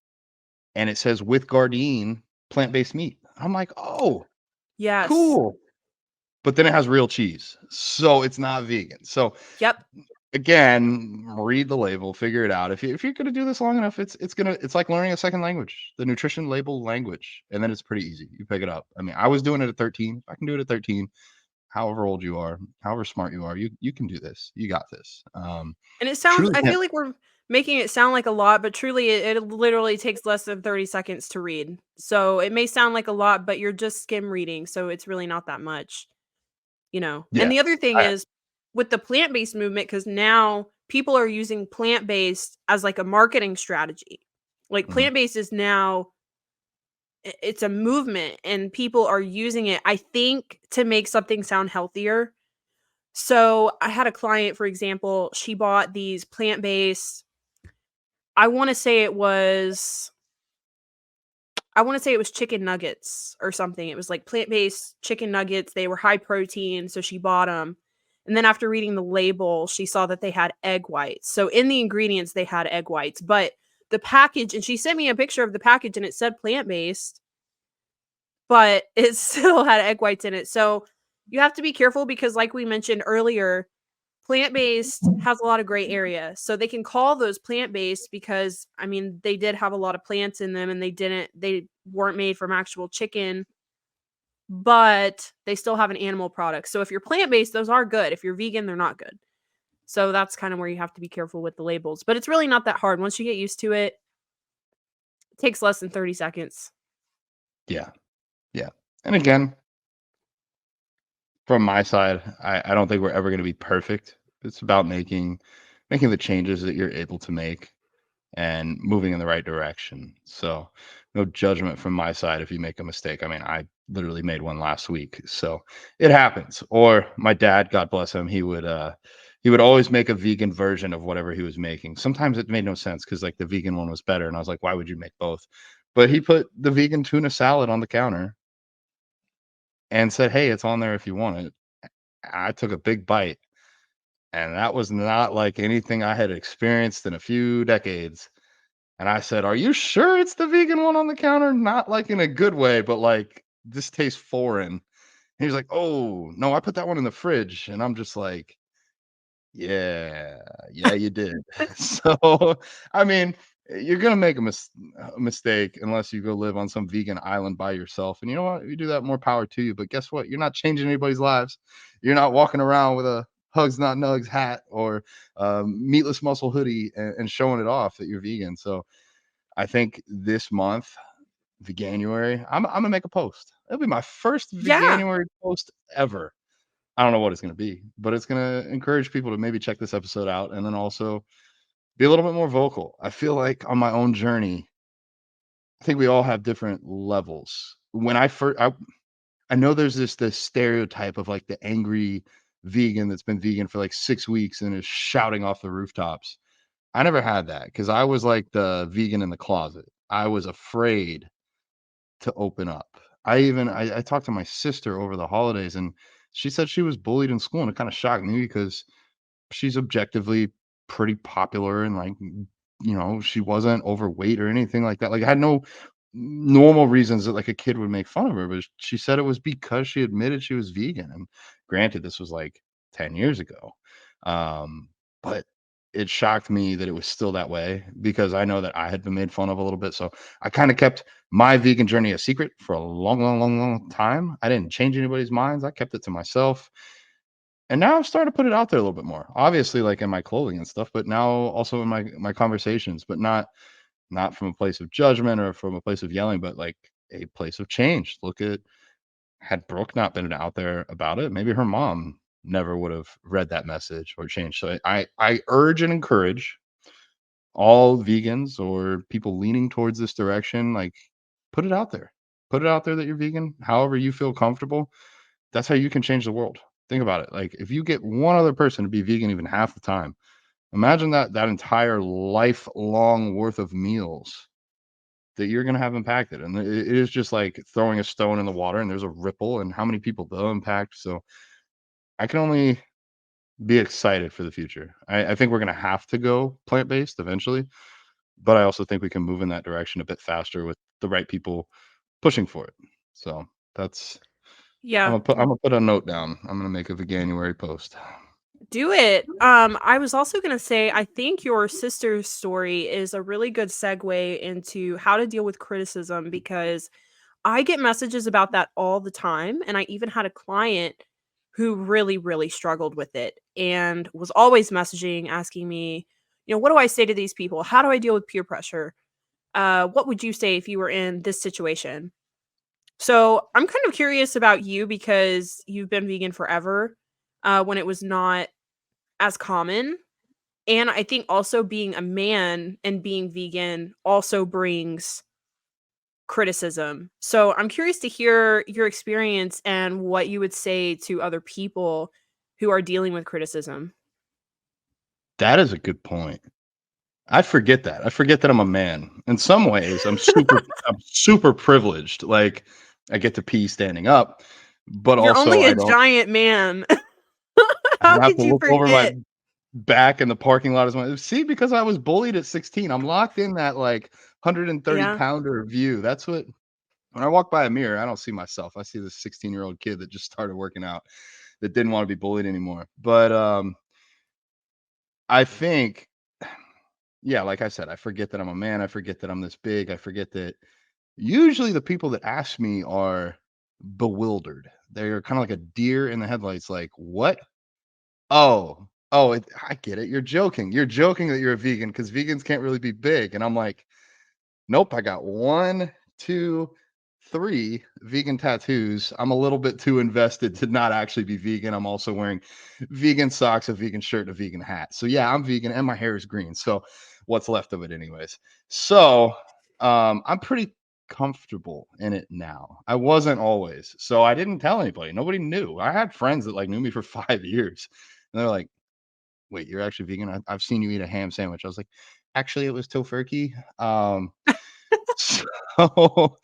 and it says with Gardein plant-based meat. I'm like, oh, Yes. cool. But then it has real cheese. So it's not vegan. So Yep. again, read the label, figure it out. If you're gonna do this long enough, it's like learning a second language, the nutrition label language, and then it's pretty easy. You pick it up. I mean, I was doing it at 13. I can do it at 13. However old you are, however smart you are, you can do this. You got this. And it sounds Truly I can't. feel like we're making it sound like a lot, but truly it literally takes less than 30 seconds to read. So it may sound like a lot, but you're just skim reading, so it's really not that much, you know. And Yeah. the other thing I, is with the plant-based movement, because now people are using plant-based as like a marketing strategy. Like mhm. plant-based is now it's a movement and people are using it, I think, to make something sound healthier. So I had a client, for example, she bought these plant-based I wanna say it was I wanna say it was chicken nuggets or something. It was like plant-based chicken nuggets, they were high protein, so she bought them. And then after reading the label, she saw that they had egg whites. So in the ingredients, they had egg whites, but the package and she sent me a picture of the package and it said plant-based, but it still had egg whites in it. So you have to be careful because like we mentioned earlier, plant-based has a lot of gray area, so they can call those plant-based because, I mean, they did have a lot of plants in them and they weren't made from actual chicken, but they still have an animal product. So if you're plant-based, those are good. If you're vegan, they're not good. So that's kind of where you have to be careful with the labels, but it's really not that hard. Once you get used to it, it takes less than 30 seconds. Yeah. Yeah. And again, from my side, I don't think we're ever gonna be perfect. It's about making the changes that you're able to make and moving in the right direction. So, no judgment from my side if you make a mistake. I mean, I literally made one last week, so it happens. Or my dad, God bless him, he would always make a vegan version of whatever he was making. Sometimes it made no sense because like the vegan one was better, and I was like, why would you make both? But he put the vegan tuna salad on the counter and said, "Hey, it's on there if you want it." I took a big bite, and that was not like anything I had experienced in a few decades. And I said, "Are you sure it's the vegan one on the counter? Not like in a good way, but like this tastes foreign." He was like, "Oh, no, I put that one in the fridge." And I'm just like, "Yeah, yeah, you did." So, I mean, you're gonna make a mistake unless you go live on some vegan island by yourself. And you know what? You do that, more power to you. But guess what? You're not changing anybody's lives. You're not walking around with a Hugs Not Nugs hat or Meatless Muscle hoodie and showing it off that you're vegan. So I think this month, Veganuary, I'm gonna make a post. It'll be my first Yeah. Veganuary post ever. I don't know what it's gonna be, but it's gonna encourage people to maybe check this episode out and then also be a little bit more vocal. I feel like on my own journey, I think we all have different levels. When I first, I know there's this stereotype of like the angry vegan that's been vegan for like 6 weeks and is shouting off the rooftops. I never had that because I was like the vegan in the closet. I was afraid to open up. I talked to my sister over the holidays, and she said she was bullied in school, and it kinda shocked me because she's objectively pretty popular and, like, she wasn't overweight or anything like that. Like, I had no normal reasons that, like, a kid would make fun of her, but she said it was because she admitted she was vegan, and granted, this was, like, 10 years ago. But it shocked me that it was still that way because I know that I had been made fun of a little bit, so I kinda kept my vegan journey a secret for a long, long, long, long time. I didn't change anybody's minds. I kept it to myself. And now I've started to put it out there a little bit more. Obviously, like in my clothing and stuff, but now also in my conversations, but not from a place of judgment or from a place of yelling, but like a place of change. Look at had Brooke not been out there about it, maybe her mom never would have read that message or changed. So I urge and encourage all vegans or people leaning towards this direction, like put it out there. Put it out there that you're vegan, however you feel comfortable. That's how you can change the world. Think about it. Like if you get one other person to be vegan even half the time, imagine that entire lifelong worth of meals that you're gonna have impacted, and it is just like throwing a stone in the water, and there's a ripple, and how many people they'll impact. So I can only be excited for the future. I think we're gonna have to go plant-based eventually, but I also think we can move in that direction a bit faster with the right people pushing for it. So that's Yeah, I'm gonna put a note down. I'm gonna make a Veganuary post. do it. I was also gonna say, I think your sister's story is a really good segue into how to deal with criticism because I get messages about that all the time, and I even had a client who really, really struggled with it and was always messaging, asking me, "What do I say to these people? How do I deal with peer pressure? What would you say if you were in this situation?" So, I'm kind of curious about you because you've been vegan forever, when it was not as common, and I think also being a man and being vegan also brings criticism. So I'm curious to hear your experience and what you would say to other people who are dealing with criticism. That is a good point. I forget that. I forget that I'm a man. In some ways, I'm super privileged. Like, I get to pee standing up, but You're also only I a don't giant man. I How don't have could to you look over my forget? back in the parking lot as much. See, because I was bullied at 16, I'm locked in that, like, 130 Yeah, pounder view. That's what when I walk by a mirror, I don't see myself. I see this 16-year-old kid that just started working out that didn't wanna be bullied anymore. But, I think yeah, like I said, I forget that I'm a man. I forget that I'm this big. I forget that usually the people that ask me are bewildered. They're kinda like a deer in the headlights, like, "What? I get it. You're joking. You're joking that you're a vegan because vegans can't really be big." And I'm like, "Nope, I got 1, 2, 3 vegan tattoos. I'm a little bit too invested to not actually be vegan. I'm also wearing vegan socks, a vegan shirt, and a vegan hat. So yeah, I'm vegan and my hair is green. So what's left of it anyways?" So, I'm pretty comfortable in it now. I wasn't always. So I didn't tell anybody. Nobody knew. I had friends that, like, knew me for 5 years, and they're like, "Wait, you're actually vegan? I've seen you eat a ham sandwich." I was like, "Actually, it was tofurkey." So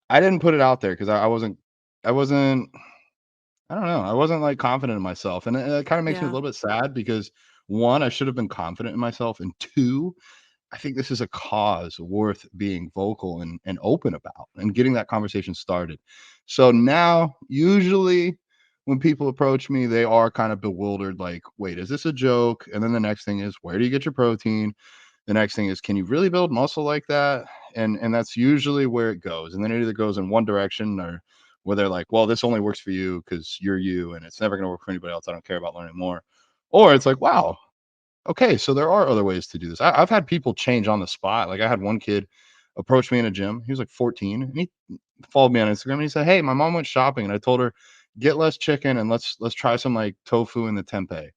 I didn't put it out there because I wasn't I don't know, I wasn't, like, confident in myself, and it kinda makes me a yeah. little bit sad because, 1, I should have been confident in myself, and 2, I think this is a cause worth being vocal and open about and getting that conversation started. So now, usually, when people approach me, they are kind of bewildered, like, "Wait, is this a joke?" And then the next thing is, "Where do you get your protein?" The next thing is, "Can you really build muscle like that?" And that's usually where it goes, and then it either goes in one direction or where they're like, "Well, this only works for you because 'cause you're you, and it's never gonna work for anybody else. I don't care about learning more." Or it's like, "Wow, okay, so there are other ways to do this." I've had people change on the spot. Like, I had one kid approach me in a gym. He was, like, 14, and he followed me on Instagram, and he said, "Hey, my mom went shopping, and I told her, 'Get less chicken and let's try some, like, tofu in the tempeh.'"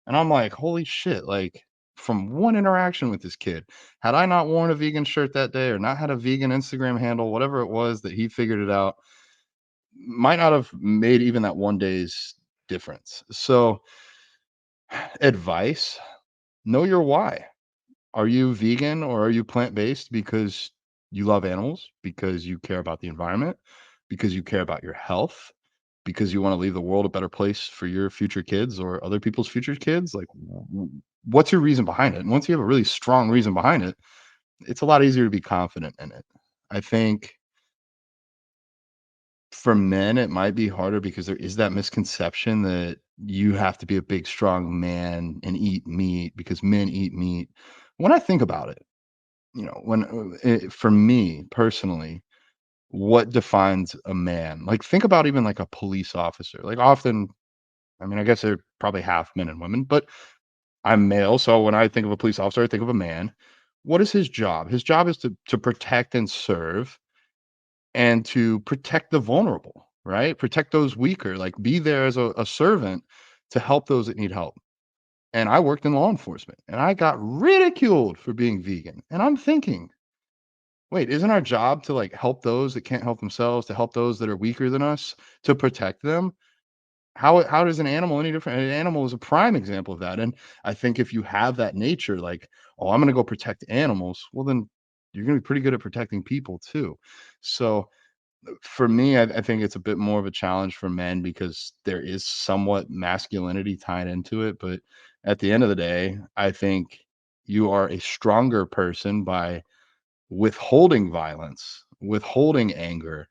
And I'm like, "Holy shit," like, from one interaction with this kid, had I not worn a vegan shirt that day or not had a vegan Instagram handle, whatever it was that he figured it out, might not have made even that one day's difference. So, advice, know your why. Are you vegan or are you plant-based because you love animals, because you care about the environment, because you care about your health, because you wanna leave the world a better place for your future kids or other people's future kids? Like, what's your reason behind it? And once you have a really strong reason behind it, it's a lot easier to be confident in it. I think for men, it might be harder because there is that misconception that you have to be a big, strong man and eat meat because men eat meat. When I think about it, for me personally, what defines a man? Like, think about even like a police officer. Like, often, I mean, I guess they're probably half men and women, but I'm male, so when I think of a police officer, I think of a man. What is his job? His job is to protect and serve and to protect the vulnerable, right? Protect those weaker, like, be there as a servant to help those that need help. And I worked in law enforcement, and I got ridiculed for being vegan. And I'm thinking, wait, isn't our job to, like, help those that can't help themselves, to help those that are weaker than us, to protect them? How does an animal any different? An animal is a prime example of that. And I think if you have that nature, like, "Oh, I'm gonna go protect animals," well, then you're gonna be pretty good at protecting people too. So for me, I think it's a bit more of a challenge for men because there is somewhat masculinity tied into it. But at the end of the day, I think you are a stronger person by withholding violence, withholding anger.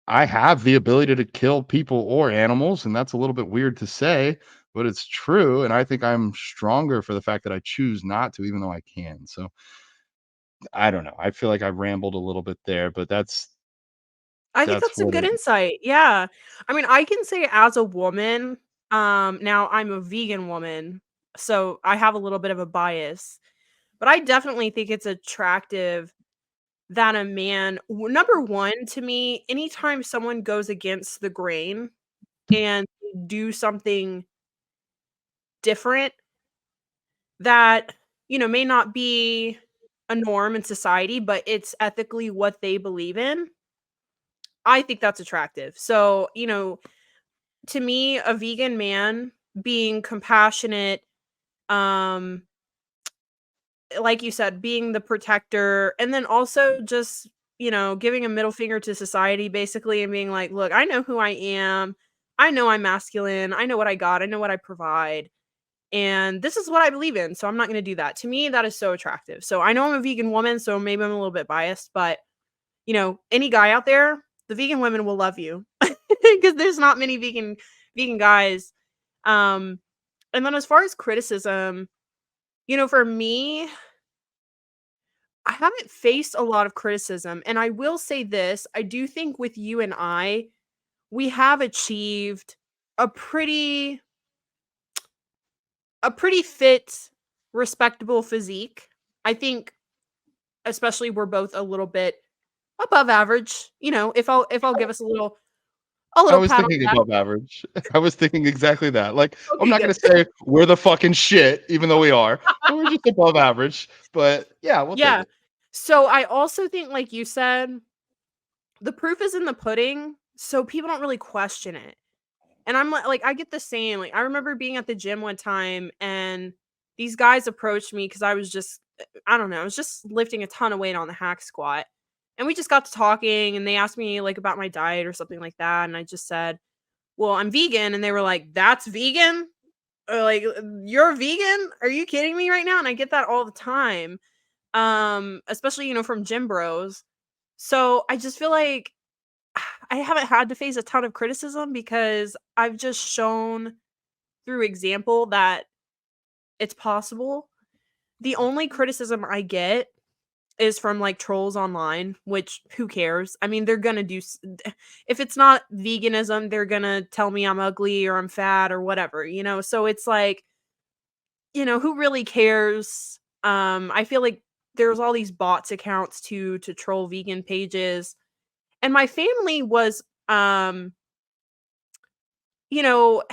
I have the ability to kill people or animals, and that's a little bit weird to say, but it's true. And I think I'm stronger for the fact that I choose not to, even though I can. So I don't know. I feel like I rambled a little bit there, but I think that's that's some what good it. insight. Yeah. I mean, I can say as a woman, now I'm a vegan woman, so I have a little bit of a bias, but I definitely think it's attractive that a man number 1 to me, anytime someone goes against the grain and do something different that, may not be a norm in society, but it's ethically what they believe in, I think that's attractive. So, to me, a vegan man being compassionate, um, like you said, being the protector, and then also just, giving a middle finger to society basically and being like, look, I know who I am. I know I'm masculine. I know what I got. I know what I provide. And this is what I believe in. So I'm not going to do that. To me, that is so attractive. So I know I'm a vegan woman. So maybe I'm a little bit biased, but, any guy out there, the vegan women will love you because there's not many vegan guys. Um, and then as far as criticism, for me, I haven't faced a lot of criticism. And I will say this, I do think with you and I, we have achieved a pretty a pretty fit, respectable physique. I think especially we're both a little bit above average, if I'll give us a I little was pat on thinking the back. above average. I was thinking exactly that. Like, I'm Okay, not good. gonna say we're the fucking shit, even though we are, but we're just above average. But yeah, we'll take Yeah. it. So I also think like you said, the proof is in the pudding, so people don't really question it. And I'm like I get the same. Like I remember being at the gym one time and these guys approached me because I was just I don't know, I was just lifting a ton of weight on the hack squat. And we just got to talking and they asked me like about my diet or something like that. And I just said, well, I'm vegan. And they were like, that's vegan? Or like, you're vegan? Are you kidding me right now? And I get that all the time. Especially, from gym bros. So I just feel like I haven't had to face a ton of criticism because I've just shown through example that it's possible. The only criticism I get is from like trolls online, which who cares? I mean, they're gonna if it's not veganism, they're gonna tell me I'm ugly or I'm fat or whatever. So it's like, who really cares? I feel like there's all these bots accounts to troll vegan pages. And my family was you know,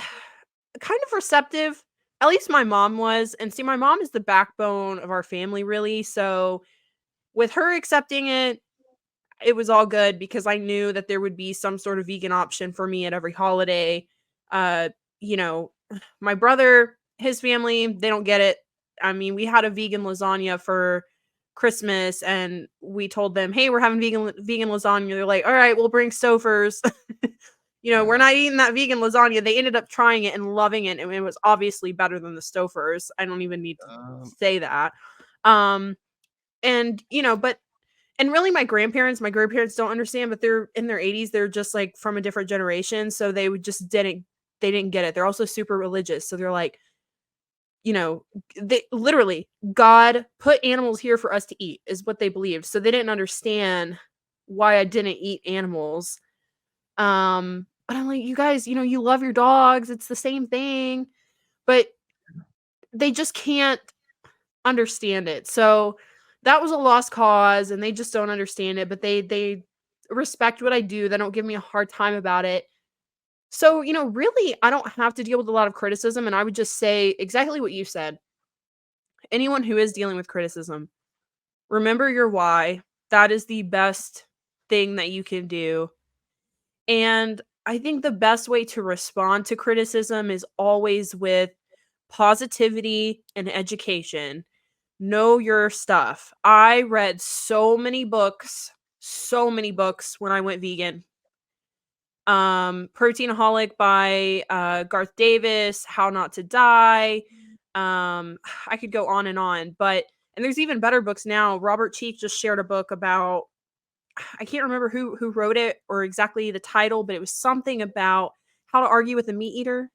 kind of receptive. At least my mom was. And see, my mom is the backbone of our family, really. So with her accepting it, it was all good because I knew that there would be some sort of vegan option for me at every holiday. Uh, you know, my brother, his family, they don't get it. I mean, we had a vegan lasagna for Christmas and we told them, "Hey, we're having vegan lasagna." They're like, "All right, we'll bring Stouffer's." We're Yeah. not eating that vegan lasagna. They ended up trying it and loving it, and it was obviously better than the Stouffer's. I don't even need to Um, say that. Um, but and really my grandparents don't understand, but they're in their 80s, they're just, like, from a different generation, so they didn't get it. They're also super religious, so they're like, they literally, God put animals here for us to eat, is what they believed, so they didn't understand why I didn't eat animals. But I'm like, "You guys, you love your dogs, it's the same thing," but they just can't understand it. So that was a lost cause and they just don't understand it, but they respect what I do. They don't give me a hard time about it. So, really I don't have to deal with a lot of criticism and I would just say exactly what you said. Anyone who is dealing with criticism, remember your why. That is the best thing that you can do. And I think the best way to respond to criticism is always with positivity and education. know your stuff. I read so many books when I went vegan. Proteinaholic by Garth Davis, How Not to Die. I could go on, but and there's even better books now. Robert Cheek just shared a book about, I can't remember who wrote it or exactly the title, but it was something about how to argue with a meat eater.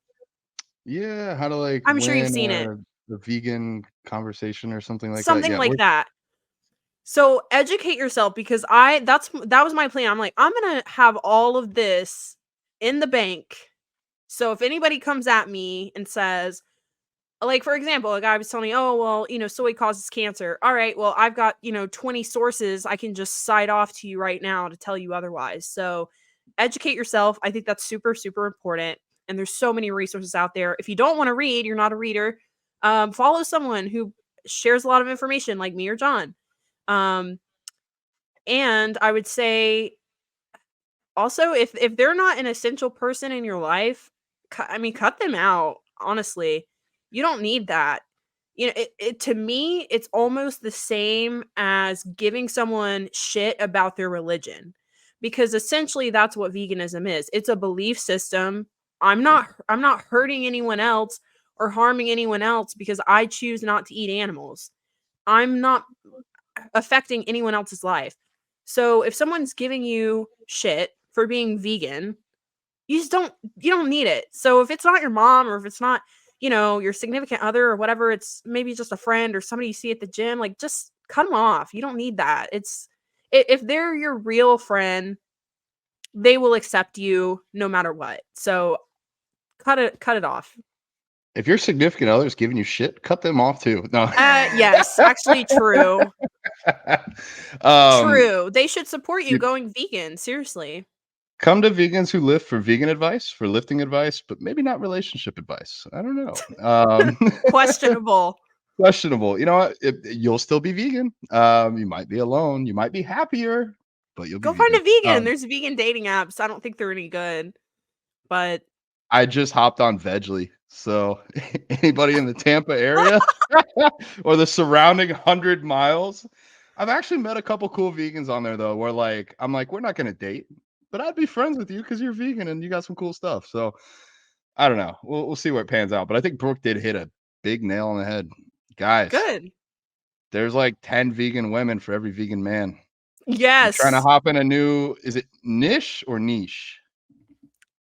Yeah, how to like I'm sure you've win seen it. a vegan conversation or something like that. Something Yeah, like that. So educate yourself, because that was my plan. I'm like, I'm gonna have all of this in the bank. So if anybody comes at me and says, like, for example, a guy was telling me, oh, well, soy causes cancer. All right, well, I've got, 20 sources I can just cite off to you right now to tell you otherwise. So educate yourself. I think that's super, super important. And there's so many resources out there. If you don't want to read, you're not a reader, follow someone who shares a lot of information like me or John. Um, and I would say also, if they're not an essential person in your life, cut them out, honestly. You don't need that. It to me, it's almost the same as giving someone shit about their religion, because essentially that's what veganism is. It's a belief system. I'm not hurting anyone else or harming anyone else because I choose not to eat animals. I'm not affecting anyone else's life. So if someone's giving you shit for being vegan, you don't need it. So if it's not your mom, or if it's not, your significant other or whatever, it's maybe just a friend or somebody you see at the gym, like, just cut them off. You don't need that. If they're your real friend, they will accept you no matter what. So cut it off. if your significant other is giving you shit, cut them off too. No. Yes, actually true. um, True. They should support you you going vegan, seriously. come to vegans who lift for vegan advice, for lifting advice, but maybe not relationship advice. I don't know. Questionable. Questionable. You know what? You'll still be vegan. You might be alone. You might be happier, but you'll be Go find a vegan. vegan. There's vegan dating apps. I don't think they're any good, but I just hopped on Vegly. So anybody in the Tampa area or the surrounding 100 miles, I've actually met a couple cool vegans on there though, where like I'm like, we're not gonna date, but I'd be friends with you because you're vegan and you got some cool stuff. So I don't know. We'll see where it pans out. But I think Brooke did hit a big nail on the head. Guys, good. there's like 10 vegan women for every vegan man. You trying to Yes. hop in a new, is it niche or niche?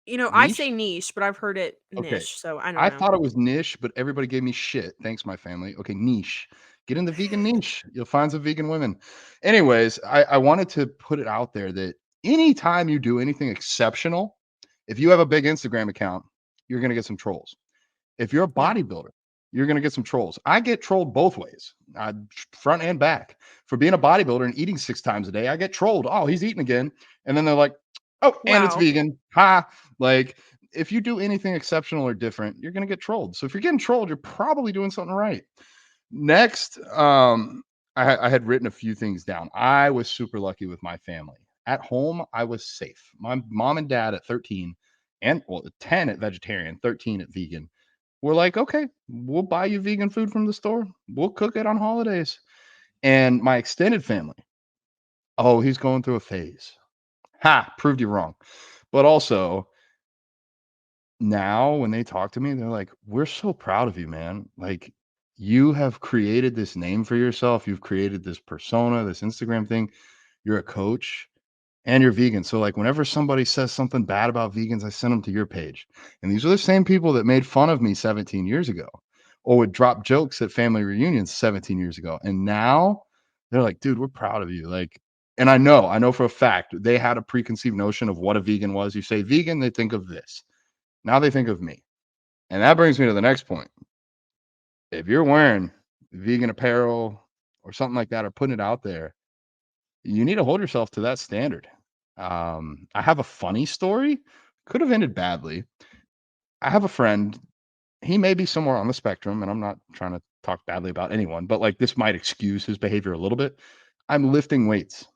I Niche? say niche, but I've heard it Okay. niche, so I don't I know. thought it was niche, but everybody gave me shit. Thanks, my family. Okay, niche. Get in the vegan niche. You'll find some vegan women. Anyways, I wanted to put it out there that anytime you do anything exceptional, if you have a big Instagram account, you're going to get some trolls. If you're a Yeah. bodybuilder, you're going to get some trolls. I get trolled both ways, front and back. For being a bodybuilder and eating 6 times a day, I get trolled. Oh, he's eating again. And then they're like, oh, and it's Wow. vegan. Ha. Like, if you do anything exceptional or different, you're going to get trolled. So if you're getting trolled, you're probably doing something right. Next, I had written a few things down. I was super lucky with my family. At home, I was safe. My mom and dad at 13 and well, 10 at vegetarian, 13 at vegan. We're like, okay, we'll buy you vegan food from the store. We'll cook it on holidays. And my extended family, oh, he's going through a phase. Ha, proved you wrong. But also, now when they talk to me, they're like, "We're so proud of you, man. Like, you have created this name for yourself. You've created this persona, this Instagram thing. You're a coach and you're vegan." So, like, whenever somebody says something bad about vegans, I send them to your page. And these are the same people that made fun of me 17 years ago or would drop jokes at family reunions 17 years ago. And now they're like, "Dude, we're proud of you." Like, and I know for a fact they had a preconceived notion of what a vegan was. You say vegan, they think of this. Now they think of me. And that brings me to the next point. If you're wearing vegan apparel or something like that or putting it out there, you need to hold yourself to that standard. I have a funny story, could have ended badly. I have a friend, he may be somewhere on the spectrum, and I'm not trying to talk badly about anyone, but like this might excuse his behavior a little bit. I'm lifting weights.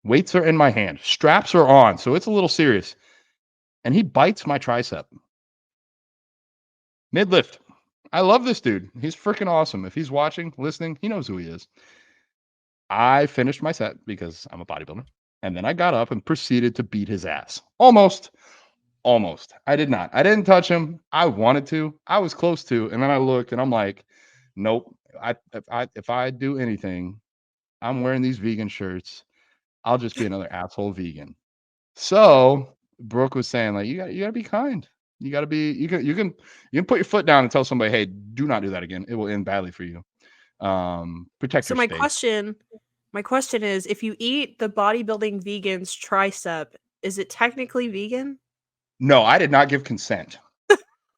Weights are in my hand, straps are on, so it's a little serious. And he bites my tricep mid lift. I love this dude. He's freaking awesome. If he's watching, listening, he knows who he is. I finished my set because I'm a bodybuilder, and then I got up and proceeded to beat his ass. Almost. Almost. I did not. I didn't touch him. I wanted to. I was close to, and then I looked and I'm like, nope. If I do anything, I'm wearing these vegan shirts. I'll just be another asshole vegan. So Brooke was saying, like, you gotta be kind. You gotta be you can put your foot down and tell somebody, hey, do not do that again. It will end badly for you. Protect So your space. my question is, if you eat the bodybuilding vegan's tricep, is it technically vegan? No, I did not give consent.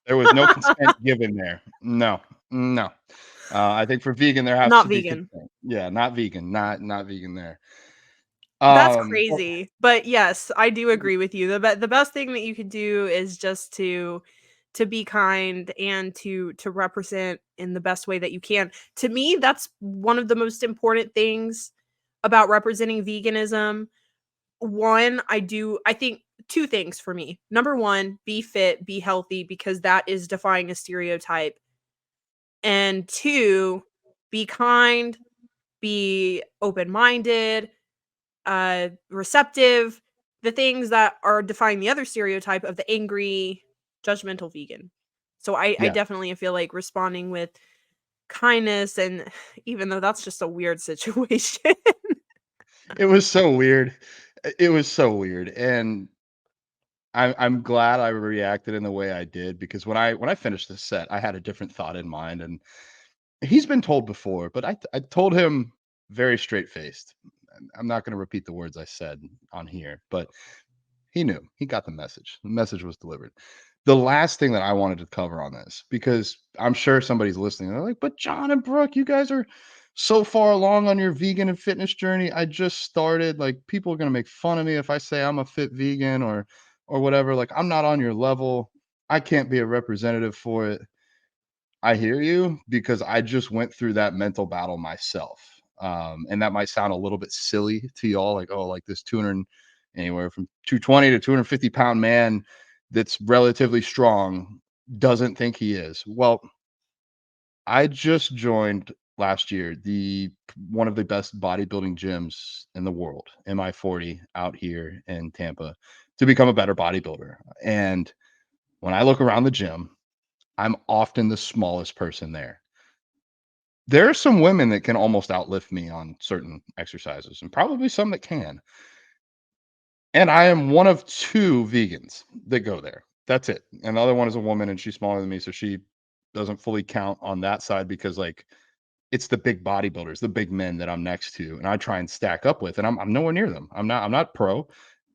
There was no consent given there. No, no. I think for vegan there has Not to be vegan. consent. Yeah, not vegan, not vegan there. That's Well, crazy. But yes, I do agree with you. The best thing that you could do is just to be kind and to represent in the best way that you can. To me, that's one of the most important things about representing veganism. One, I think two things for me. Number one, be fit, be healthy, because that is defying a stereotype. And two, be kind, be open-minded, receptive, the things that are defying the other stereotype of the angry, judgmental vegan. So I yeah, definitely feel like responding with kindness, and even though that's just a weird situation. it was so weird. It was so weird, and I'm glad I reacted in the way I did because when I finished the set, I had a different thought in mind, and he's been told before, but I told him very straight faced. I'm not going to repeat the words I said on here, but he knew. He got the message. The message was delivered. The last thing that I wanted to cover on this, because I'm sure somebody's listening. They're like, but John and Brooke, you guys are so far along on your vegan and fitness journey. I just started. Like, people are gonna make fun of me if I say I'm a fit vegan or whatever. Like, I'm not on your level. I can't be a representative for it. I hear you because I just went through that mental battle myself. And that might sound a little bit silly to y'all, like, oh, like this 200 anywhere from 220 to 250 pound man that's relatively strong doesn't think he is. Well, I just joined last year the one of the best bodybuilding gyms in the world, MI40 out here in Tampa, to become a better bodybuilder. And when I look around the gym, I'm often the smallest person there. There are some women that can almost outlift me on certain exercises and probably some that can. And I am one of 2 vegans that go there. That's it. And the other one is a woman and she's smaller than me, so she doesn't fully count on that side because, like, it's the big bodybuilders, the big men that I'm next to, and I try and stack up with, and I'm nowhere near them. I'm not pro.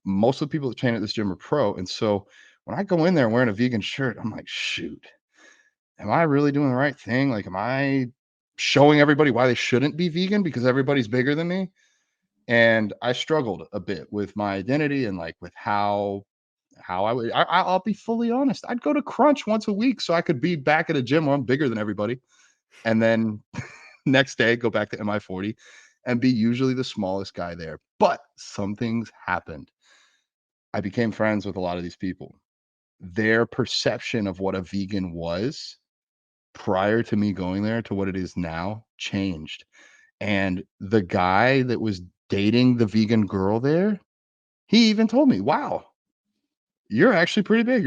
Most of the people that train at this gym are pro, and so when I go in there wearing a vegan shirt, I'm like, "Shoot, am I really doing the right thing? Like, am I showing everybody why they shouldn't be vegan because everybody's bigger than me?" And I struggled a bit with my identity and like with how I would. I'll be fully honest. I'd go to Crunch once a week so I could be back at a gym where I'm bigger than everybody, and then next day go back to MI40 and be usually the smallest guy there. But some things happened. I became friends with a lot of these people. Their perception of what a vegan was prior to me going there to what it is now changed. And the guy that was dating the vegan girl there, he even told me, "Wow, you're actually pretty big.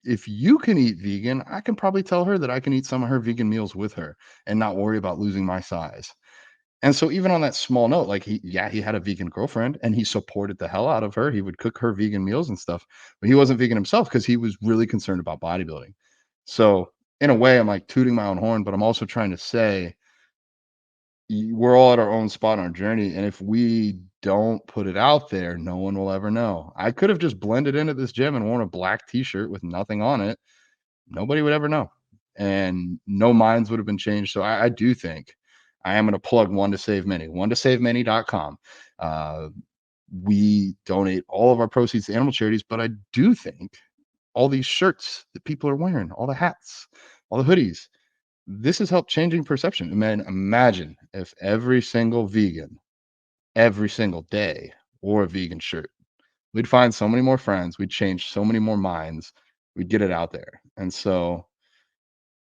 If you can eat vegan, I can probably tell her that I can eat some of her vegan meals with her and not worry about losing my size." And so even on that small note, like he had a vegan girlfriend and he supported the hell out of her. He would cook her vegan meals and stuff, but he wasn't vegan himself because he was really concerned about bodybuilding. So in a way, I'm like tooting my own horn, but I'm also trying to say we're all at our own spot on our journey. And if we don't put it out there, no one will ever know. I could have just blended into this gym and worn a black t-shirt with nothing on it. Nobody would ever know. And no minds would have been changed. So I do think I am going to plug one to save many, one to save many.com. Uh, we donate all of our proceeds to animal charities, but I do think all these shirts that people are wearing, all the hats, all the hoodies, this has helped changing perception. Man, imagine if every single vegan, every single day, wore a vegan shirt. We'd find so many more friends. We'd change so many more minds. We'd get it out there. And so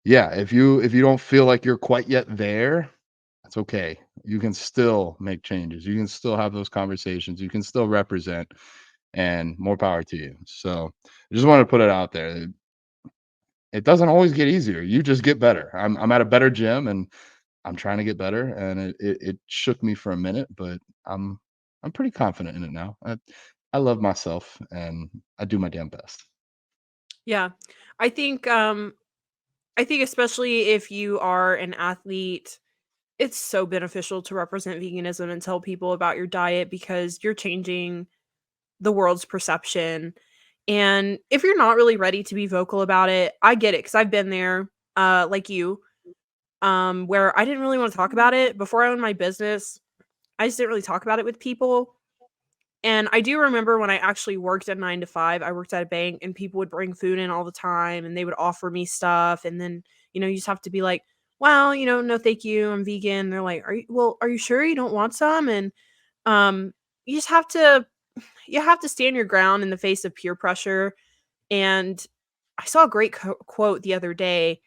yeah, if you don't feel like you're quite yet there, that's okay. You can still make changes. You can still have those conversations. You can still represent, and more power to you. So I just want to put it out there. It doesn't always get easier. You just get better. I'm at a better gym and I'm trying to get better. And it shook me for a minute, but I'm I'm pretty confident in it now. I love myself and I do my damn best. Yeah. I think I think especially if you are an athlete, it's so beneficial to represent veganism and tell people about your diet because you're changing the world's perception. And if you're not really ready to be vocal about it, I get it because I've been there, like you, where I didn't really want to talk about it before I owned my business. I just didn't really talk about it with people. And I do remember when I actually worked a 9 to 5, I worked at a bank and people would bring food in all the time and they would offer me stuff. And then, you just have to be like, well, no, thank you. I'm vegan. They're like, are you sure you don't want some? And, um, you just you have to stand your ground in the face of peer pressure. And I saw a great quote the other day,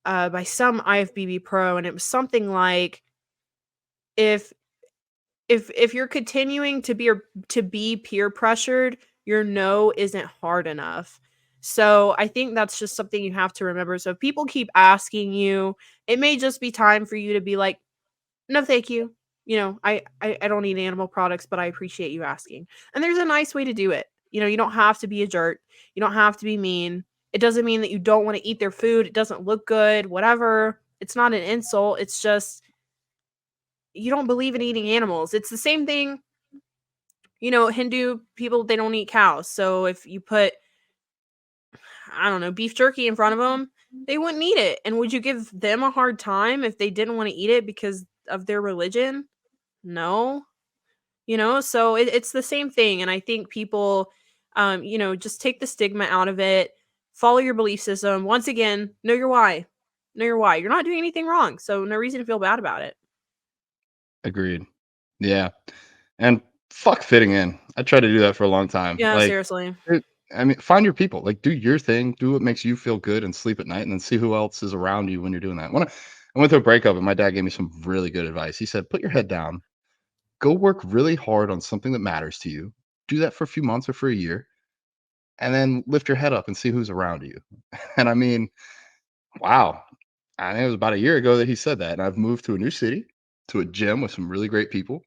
by some IFBB pro. And it was something like, if if you're continuing to be peer pressured, your no isn't hard enough. So I think that's just something you have to remember. So if people keep asking you, it may just be time for you to be like, no, thank you. I don't eat animal products, but I appreciate you asking. And there's a nice way to do it. You don't have to be a jerk. You don't have to be mean. It doesn't mean that you don't want to eat their food. It doesn't look good, whatever. It's not an insult. It's just you don't believe in eating animals. It's the same thing. Hindu people, they don't eat cows. So if you put, I don't know, beef jerky in front of them, they wouldn't eat it. And would you give them a hard time if they didn't want to eat it because of their religion? No. So it's the same thing. And I think people, just take the stigma out of it, follow your belief system. Once again, know your why. Know your why. You're not doing anything wrong. So no reason to feel bad about it. Agreed. Yeah. And fuck fitting in. I tried to do that for a long time. Yeah, Like, seriously. it, I mean, find your people. Like, do your thing. Do what makes you feel good and sleep at night, and then see who else is around you when you're doing that. I went through a breakup, and my dad gave me some really good advice. He said, "Put your head down. Go work really hard on something that matters to you. Do that for a few months or for a year, and then lift your head up and see who's around you." And I mean, wow. I think it was about a year ago that he said that, and I've moved to a new city, to a gym with some really great people.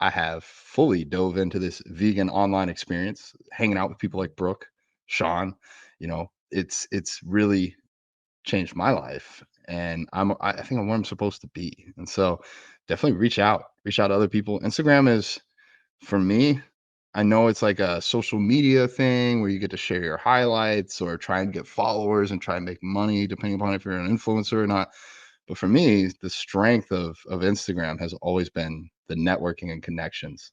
I have fully dove into this vegan online experience, hanging out with people like Brooke, Sean. It's really changed my life, and I think I'm where I'm supposed to be. And so, definitely reach out to other people. Instagram is for me. I know it's like a social media thing where you get to share your highlights or try and get followers and try and make money, depending upon if you're an influencer or not. But for me, the strength of Instagram has always been the networking and connections.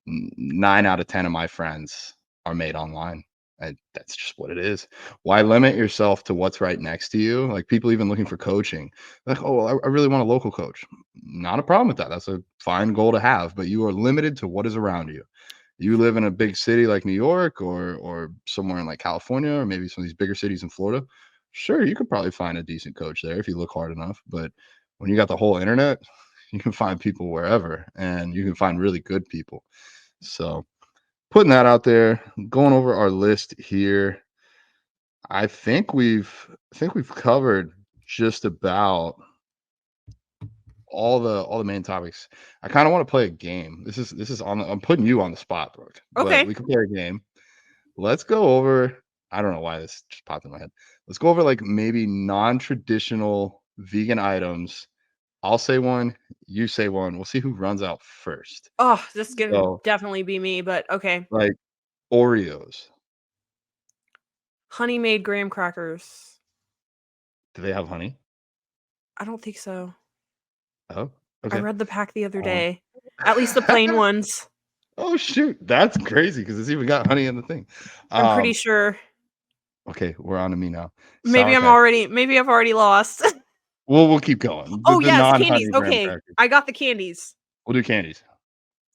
9 out of 10 of my friends are made online. That's just what it is. Why limit yourself to what's right next to you? Like, people even looking for coaching, like, oh, well, I really want a local coach. Not a problem with that. That's a fine goal to have, but you are limited to what is around you. You live in a big city like New York or somewhere in like California or maybe some of these bigger cities in Florida. Sure, you could probably find a decent coach there if you look hard enough. But when you got the whole internet, you can find people wherever and you can find really good people. So putting that out there, going over our list here. I think we've covered just about all the main topics. I kind of want to play a game. This is I'm putting you on the spot, Brooke, but Okay. we can play a game. Let's go over. I don't know why this just popped in my head. Let's go over like maybe non-traditional vegan items. I'll say one, you say one. We'll see who runs out first. Oh, this is gonna So, definitely be me, but okay. like Oreos. Honey made graham crackers. Do they have honey? I don't think so. Oh, I okay. read the pack the other Um, day. At least the plain ones. oh shoot, that's crazy because it's even got honey in the thing. I'm pretty Um, sure. okay, we're on to me now. Maybe Sour I'm Patch already Kids. maybe I've already lost. We'll keep going. The Oh, the yes, candies. non-honey graham Okay. crackers. I got the candies. We'll do candies.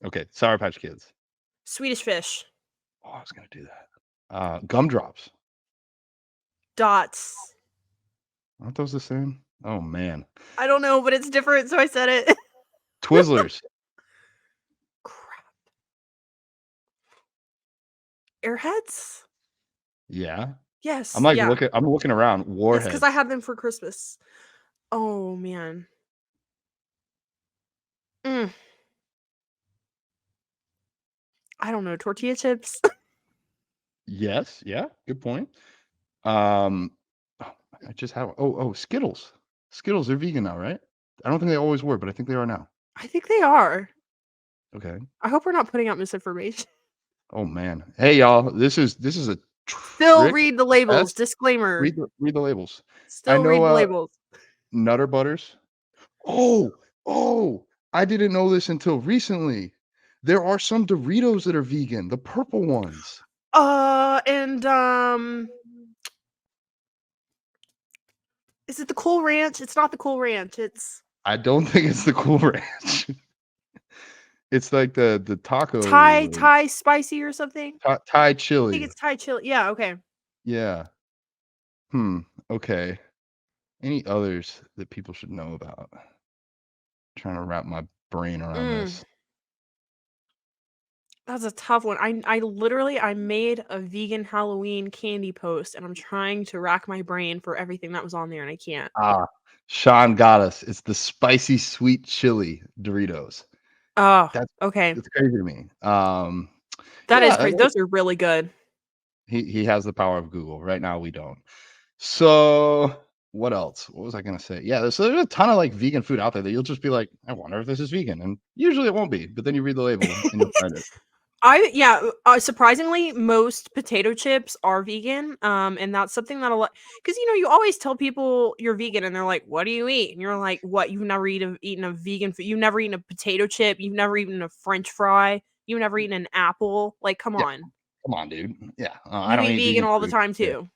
Okay, Sour Patch Kids. Swedish Fish. Oh, I was gonna do that. Gumdrops. Dots. Aren't those the same? Oh man. I don't know, but it's different, so I said it. Twizzlers. Crap. Airheads? Yeah. Yes, yeah. I'm looking around. It's because I Warheads. had them for Christmas. Oh, man. Mm, I don't know, tortilla chips? Yes, yeah, good point. Um, oh, I just had one. Skittles. Skittles, they're vegan now, right? I don't think they always were, but I think they are now. I think they are. Okay. I hope we're not putting out misinformation. Oh man. Hey y'all, this is a Still trick read the labels, test. disclaimer. Read the labels. I Still know read the labels. Nutter Butters. Oh, oh, I didn't know this until recently. There are some Doritos that are vegan, the purple ones. And, is it the Cool Ranch? It's not the Cool Ranch, it's I don't think it's the Cool Ranch. It's like the taco, Thai spicy or something? Thai I think chili. it's Thai chili. Yeah, okay. Yeah. Hmm. Okay. Any others that people should know about? Trying to wrap my brain around Mm, this. that's a tough one. I literally I made a vegan Halloween candy post, and I'm trying to rack my brain for everything that was on there, and I can't. Ah, Sean got us. It's the spicy sweet chili Doritos. Oh, That's okay. that's crazy to me. That Yeah, is crazy. Those are really good. he has the power of Google. Right now we don't. So what else? What was I gonna say? Yeah, there's a ton of like vegan food out there that you'll just be like, I wonder if this is vegan, and usually it won't be. But then you read the label and you'll find it. Surprisingly, most potato chips are vegan, and that's something that a lot because you always tell people you're vegan, and they're like, "What do you eat?" And you're like, "What? You've never eaten a vegan food? You've never eaten a potato chip? You've never eaten a French fry? You've never eaten an apple? Like, come Yeah, on, come on, dude. Yeah, I you don't eat eat vegan vegan all the food. time Yeah. too."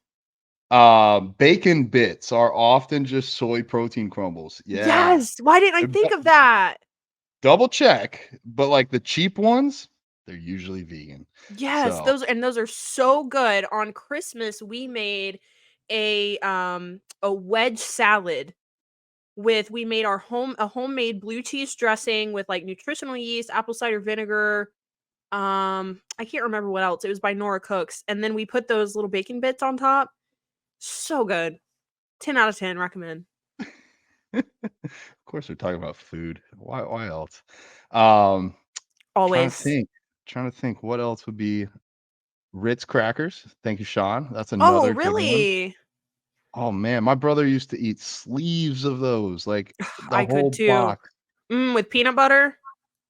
Bacon bits are often just soy protein crumbles. Yeah. Yes. Why didn't I Uh, think dou of that? Double check, but, like, the cheap ones, they're usually vegan. Yes, So those are so good. On Christmas, we made a wedge salad we made a homemade blue cheese dressing with like nutritional yeast, apple cider vinegar. I can't remember what else. It was by Nora Cooks, and then we put those little bacon bits on top. So good. 10 out of 10. Recommend. of course, we're talking about food. Why else? Um, trying to Always. think trying to think what else would be Ritz crackers. Thank you, Sean. That's Oh, another good one. really? Oh, man, my brother used to eat sleeves of those, like, the I could whole too. box. With peanut butter.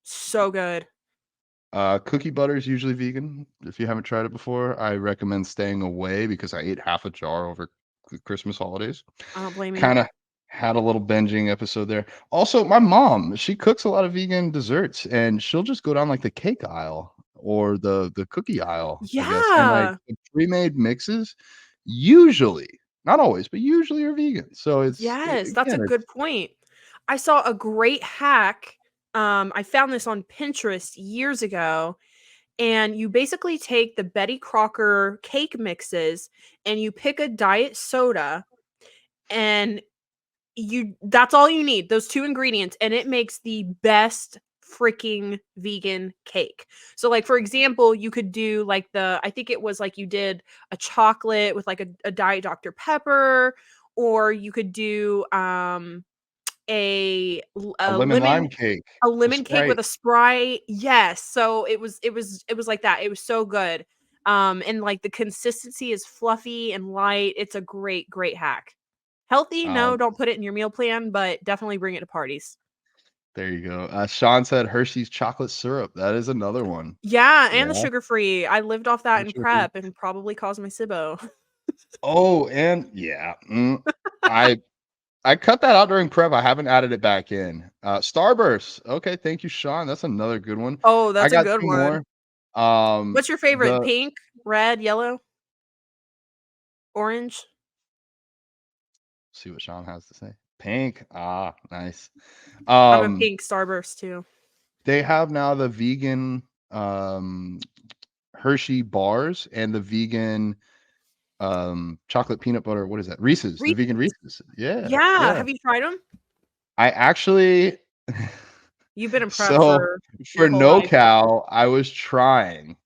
So good. Cookie butter is usually vegan. If you haven't tried it before, I recommend staying away because I ate half a jar over the Christmas holidays. I don't blame you. Kinda had a little binging episode there. Also, my mom, she cooks a lot of vegan desserts, and she'll just go down, like, the cake aisle or the cookie aisle, I guess, and, like, Yeah. the pre-made mixes usually, not always, but usually are vegan. So it's a Yes, that's a again, good it's point. I saw a great hack. I found this on Pinterest years ago, and you basically take the Betty Crocker cake mixes and you pick a diet soda, and that's all you need, those 2 ingredients, and it makes the best freaking vegan cake. So, like, for example, you could do, like, I think it was, like, you did a chocolate with, like, a Diet Dr. Pepper, or you could do, a a lemon lime cake, the lemon cake with Sprite. a Sprite. Yes, so it was like that. It was so good. And, like, the consistency is fluffy and light. It's a great, great hack. Healthy? No, Um, don't put it in your meal plan, but definitely bring it to parties. there you go. Sean said Hershey's chocolate syrup. That is another one. Yeah, and the Yeah, sugar-free. I lived off that and in sugar-free. prep and probably caused my SIBO. Oh, and yeah, I I cut that out during prep. I haven't added it back in. Starburst. Okay, thank you, Sean. That's another good one. Oh, I that's a got good 2 one. more. What's your favorite? The Pink, red, yellow, orange? see what Sean has to say. Pink. Ah, nice. I'm a Um, pink Starburst too. they have now the vegan Hershey bars and the vegan chocolate peanut butter. What is that? Reese's, the Re vegan Reese's. Yeah, Yeah, yeah. have you tried them? I actually You've been in prep so for your for whole life. no-cal, I was trying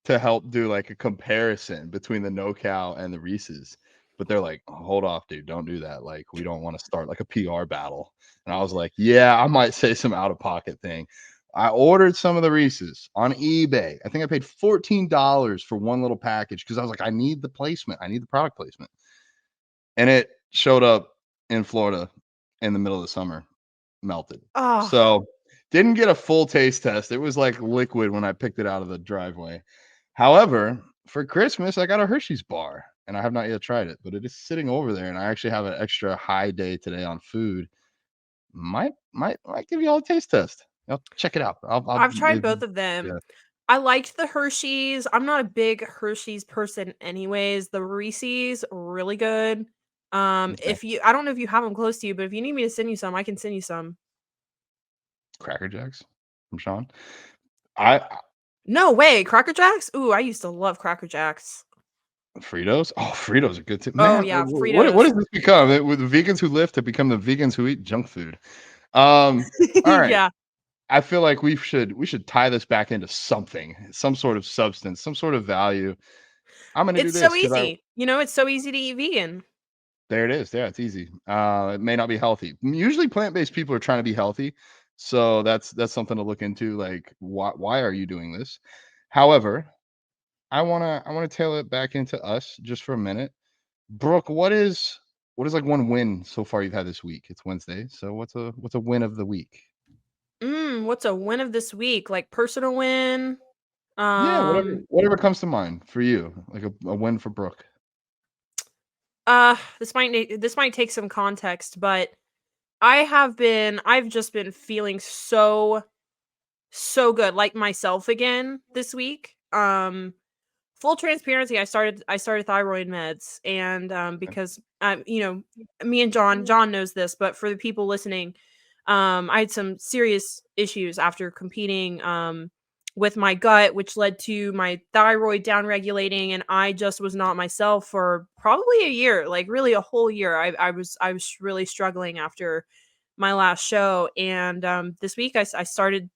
to help do, like, a comparison between the no-cal and the Reese's, but they're like, "Hold off, dude, don't do that, like, we don't wanna start, like, a PR battle," and I was like, "Yeah, I might say some out-of-pocket thing." I ordered some of the Reese's on eBay. I think I paid $14 for one little package because I was like, "I need the placement, I need the product placement," and it showed up in Florida in the middle of the summer, melted. Oh, So, didn't get a full taste test. It was like liquid when I picked it out of the driveway. However, for Christmas, I got a Hershey's bar, and I have not yet tried it, but it is sitting over there, and I actually have an extra high day today on food. Might give you all a taste test. I'll check it out. I'll I've tried if both of them. yeah, I liked the Hershey's. I'm not a big Hershey's person anyways. The Reese's, really good. okay. If you I don't know if you have them close to you, but if you need me to send you some, I can send you some. Cracker Jacks from Sean. I No way, Cracker Jacks? Ooh, I used to love Cracker Jacks. Fritos? Oh, Fritos are good too. Oh, Man, yeah, what Fritos. has this become? With the vegans who live to become the vegans who eat junk food. All right. Yeah. I feel like we should tie this back into something, some sort of substance, some sort of value. I'm gonna do It's so this because I easy. It's so easy to eat vegan. there it is. Yeah, it's easy. It may not be healthy. Usually plant-based people are trying to be healthy. So that's something to look into. Like, why are you doing this? However, I wanna tail it back into us just for a minute. Brooke, what is like one win so far you've had this week? It's Wednesday. So what's a win of the week? What's a win of this week? Like personal win? Yeah, whatever Um, whatever comes to mind for you, like a win for Brooke. this might take some context, but I've just been feeling so good, like myself again this week. Full transparency, I started thyroid meds, and Okay. because me and John knows this, but for the people listening, I had some serious issues after competing with my gut, which led to my thyroid down regulating, and I just was not myself for probably a year, like really a whole year. I was really struggling after my last show, and this week I started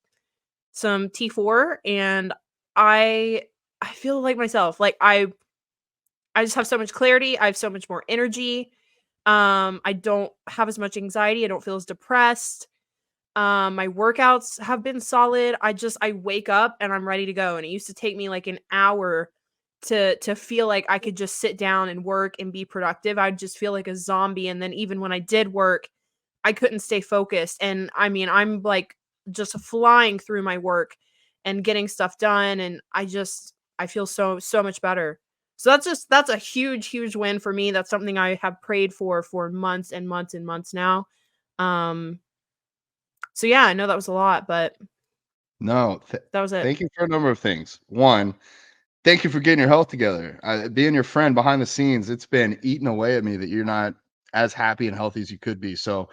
some T4, and I I feel like myself. Like I just have so much clarity. I have so much more energy. I don't have as much anxiety. I don't feel as depressed. My workouts have been solid. I wake up and I'm ready to go. And it used to take me like an hour to feel like I could just sit down and work and be productive. I'd just feel like a zombie. And then even when I did work, I couldn't stay focused. And I mean, I'm like just flying through my work and getting stuff done. And I feel so much better. So that's a huge win for me. That's something I have prayed for months and months and months now. Um, so yeah, I know that was a lot, but No, that was it. thank you for a number of things. One, thank you for getting your health together. Being your friend behind the scenes, it's been eating away at me that you're not as happy and healthy as you could be. So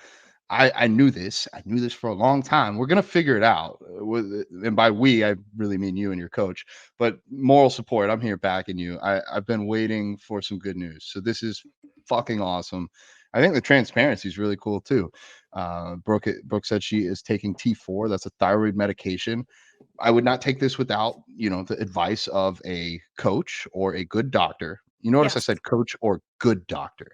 I knew this. I knew this for a long time. We're gonna figure it out. And by we, I really mean you and your coach. But moral support. I'm here backing you. I've been waiting for some good news. So this is fucking awesome. I think the transparency is really cool too. Brooke said she is taking T4. That's a thyroid medication. I would not take this without, the advice of a coach or a good doctor. You notice I Yes. said coach or good doctor.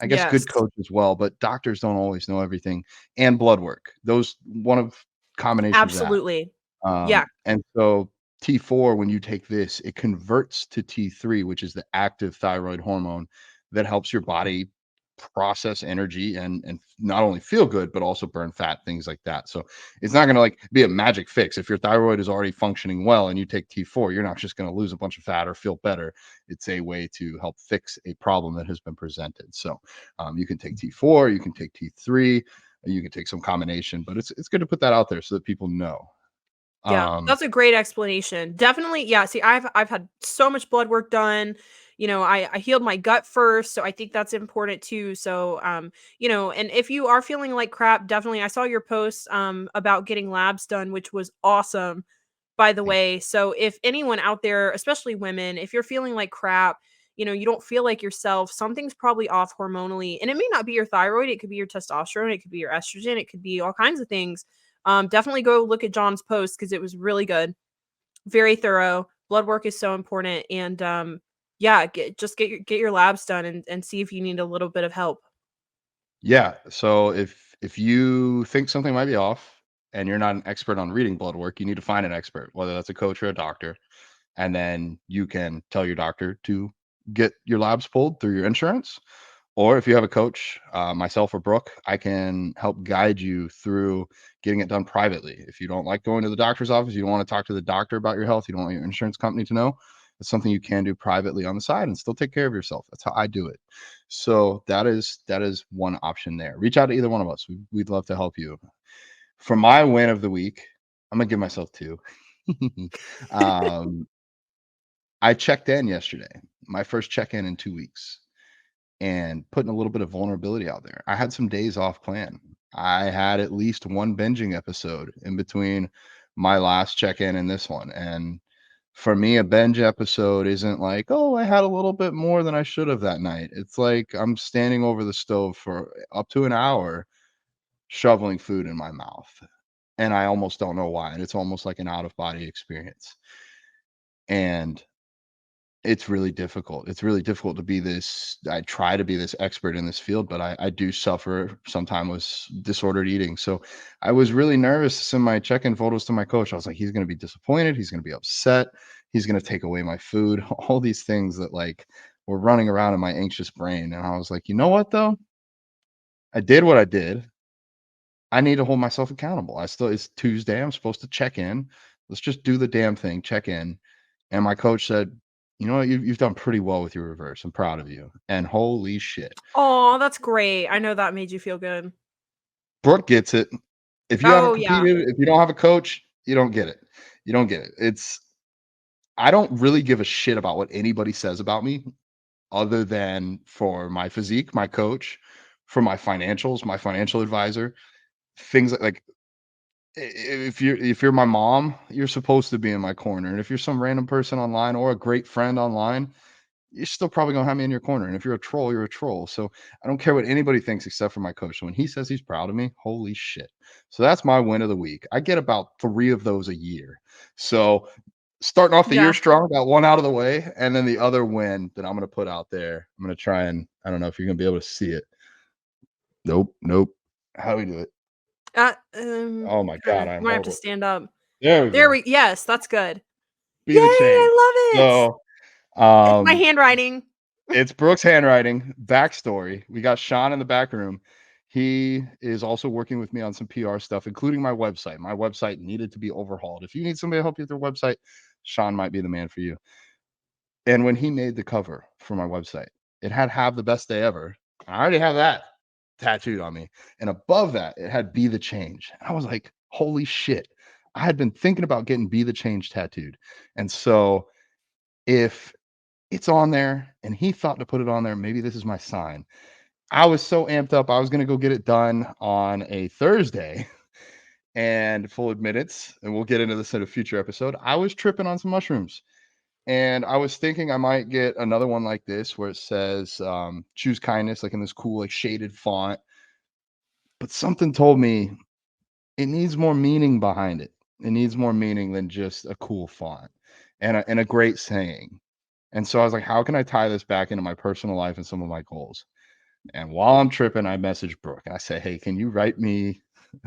I guess Yes. good coach as well, but doctors don't always know everything. And blood work. Those one of combination of that. Absolutely. Yeah. And so T4, when you take this, it converts to T3, which is the active thyroid hormone that helps your body process energy and not only feel good but also burn fat, things like that. So it's not going to like be a magic fix. If your thyroid is already functioning well and you take T4, you're not just going to lose a bunch of fat or feel better. It's a way to help fix a problem that has been presented. So you can take T4, you can take T3, you can take some combination, but it's good to put that out there so that people know. Yeah, um that's a great explanation. Definitely, yeah. See, I've had so much blood work done. I healed my gut first, so I think that's important too. So, and if you are feeling like crap, definitely. I saw your post about getting labs done, which was awesome, by the Thank you. way. So, if anyone out there, especially women, if you're feeling like crap, you know, you don't feel like yourself, something's probably off hormonally. And it may not be your thyroid, it could be your testosterone, it could be your estrogen, it could be all kinds of things. Definitely go look at John's post because it was really good, very thorough. Blood work is so important. And yeah, get your labs done and see if you need a little bit of help. Yeah. So if you think something might be off and you're not an expert on reading blood work, you need to find an expert, whether that's a coach or a doctor, and then you can tell your doctor to get your labs pulled through your insurance. Or if you have a coach, myself or Brooke, I can help guide you through getting it done privately. If you don't like going to the doctor's office, you don't want to talk to the doctor about your health, you don't want your insurance company to know, it's something you can do privately on the side and still take care of yourself. That's how I do it. So that is one option there. Reach out to either one of us. We'd love to help you. For my win of the week, I'm gonna give myself two. um, I checked in yesterday, my first check in 2 weeks, and putting a little bit of vulnerability out there. I had some days off planned. I had at least one binging episode in between my last check-in and this one. And for me, a binge episode isn't like, oh, I had a little bit more than I should have that night. It's like I'm standing over the stove for up to an hour shoveling food in my mouth. And I almost don't know why. And it's almost like an out of body experience. And it's really difficult. It's really difficult to be this. I try to be this expert in this field, but I do suffer sometimes with disordered eating. So I was really nervous to send my check-in photos to my coach. I was like, he's going to be disappointed. He's going to be upset. He's going to take away my food. All these things that like were running around in my anxious brain. And I was like, you know what though? I did what I did. I need to hold myself accountable. It's Tuesday. I'm supposed to check in. Let's just do the damn thing, check in. And my coach said, you know what, you've done pretty well with your reverse. I'm proud of you. And holy shit. Oh, that's great. I know that made you feel good. Brooke gets it. If you haven't Oh, yeah. competed, if you don't have a coach, you don't get it. You don't get it. I don't really give a shit about what anybody says about me other than for my physique, my coach, for my financials, my financial advisor, things like if you're my mom, you're supposed to be in my corner. And if you're some random person online or a great friend online, you're still probably gonna have me in your corner. And if you're a troll, you're a troll. So I don't care what anybody thinks except for my coach. So when he says he's proud of me, holy shit. So that's my win of the week. I get about 3 of those a year. So starting off the year Yeah. strong, got one out of the way, and then the other win that I'm gonna put out there. I'm gonna try and I don't know if you're gonna be able to see it. Nope, nope. How do we do it? Oh my Trying god, to I'm might have to horrible. stand up. There we There go. we yes, that's good. Be Yay, the change. I love it. So, It's my um, handwriting. it's Brooke's handwriting. Backstory: we got Sean in the back room. He is also working with me on some PR stuff, including my website. My website needed to be overhauled. If you need somebody to help you with your website, Sean might be the man for you. And when he made the cover for my website, it had "Have the best day ever." I already have that tattooed on me, and above that, it had "Be the change." I was like, "Holy shit!" I had been thinking about getting "Be the change" tattooed, and so if it's on there and he thought to put it on there, maybe this is my sign. I was so amped up. I was going to go get it done on a Thursday. And full admittance, and we'll get into this in a future episode, I was tripping on some mushrooms. And I was thinking I might get another one like this where it says choose kindness, like in this cool, like shaded font. But something told me it needs more meaning behind it. It needs more meaning than just a cool font and a great saying. And so I was like, how can I tie this back into my personal life and some of my goals? And while I'm tripping, I message Brooke and I say, hey, can you write me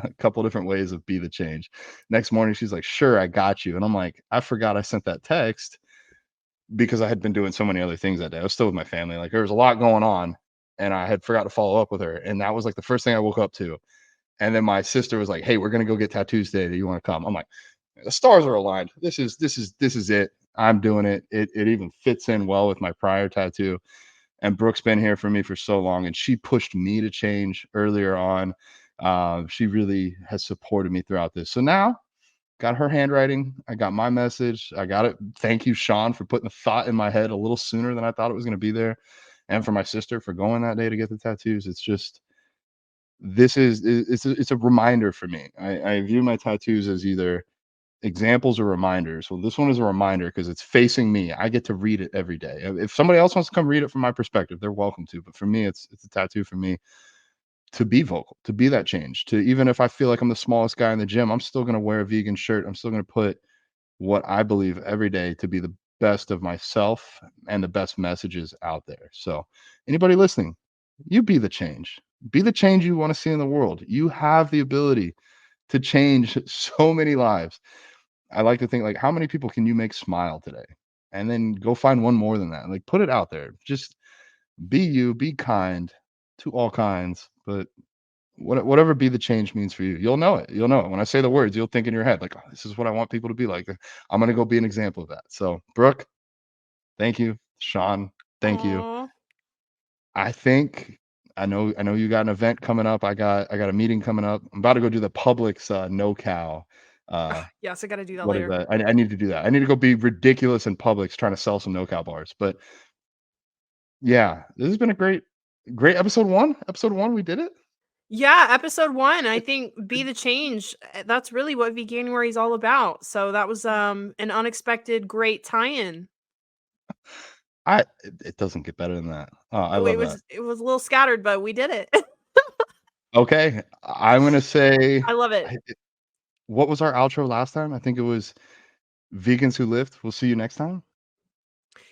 a couple different ways of "Be the change"? Next morning, she's like, sure, I got you. And I'm like, I forgot I sent that text because I had been doing so many other things that day. I was still with my family. Like there was a lot going on and I had forgot to follow up with her. And that was like the first thing I woke up to. And then my sister was like, hey, we're going to go get tattoos today. Do you want to come? I'm like, the stars are aligned. This is it. I'm doing it. It even fits in well with my prior tattoo. And Brooke's been here for me for so long, and she pushed me to change earlier on. She really has supported me throughout this. So now, got her handwriting. I got my message. I got it. Thank you, Sean, for putting the thought in my head a little sooner than I thought it was going to be there, and for my sister for going that day to get the tattoos. It's just it's a reminder for me. I view my tattoos as either examples or reminders. Well, this one is a reminder because it's facing me. I get to read it every day. If somebody else wants to come read it from my perspective, they're welcome to. But for me, it's a tattoo for me to be vocal, to be that change. To even if I feel like I'm the smallest guy in the gym, I'm still gonna wear a vegan shirt. I'm still gonna put what I believe every day to be the best of myself and the best messages out there. So, anybody listening, you be the change. Be the change you want to see in the world. You have the ability to change so many lives. I like to think like how many people can you make smile today? And then go find one more than that. Like put it out there. Just be you, be kind to all kinds, but whatever be the change means for you, you'll know it. You'll know it. When I say the words, you'll think in your head, like, oh, this is what I want people to be like. I'm going to go be an example of that. So, Brooke, thank you. Sean, thank you. Aw. I think I know you got an event coming up. I got a meeting coming up. I'm about to go do the Publix no cow. Yes, I gotta do that What is later. that? I need to do that. I need to go be ridiculous in Publix trying to sell some no cow bars. But yeah, this has been a great episode one. Episode one, we did it. Yeah, episode 1, I think be the change. That's really what Veganuary is all about. So that was an unexpected great tie-in. It doesn't get better than that. Oh, I It love that. was it was a little scattered, but we did it. Okay, I'm gonna say, I love it. I what was our outro last time? I think it was Vegans Who Lift. We'll see you next time.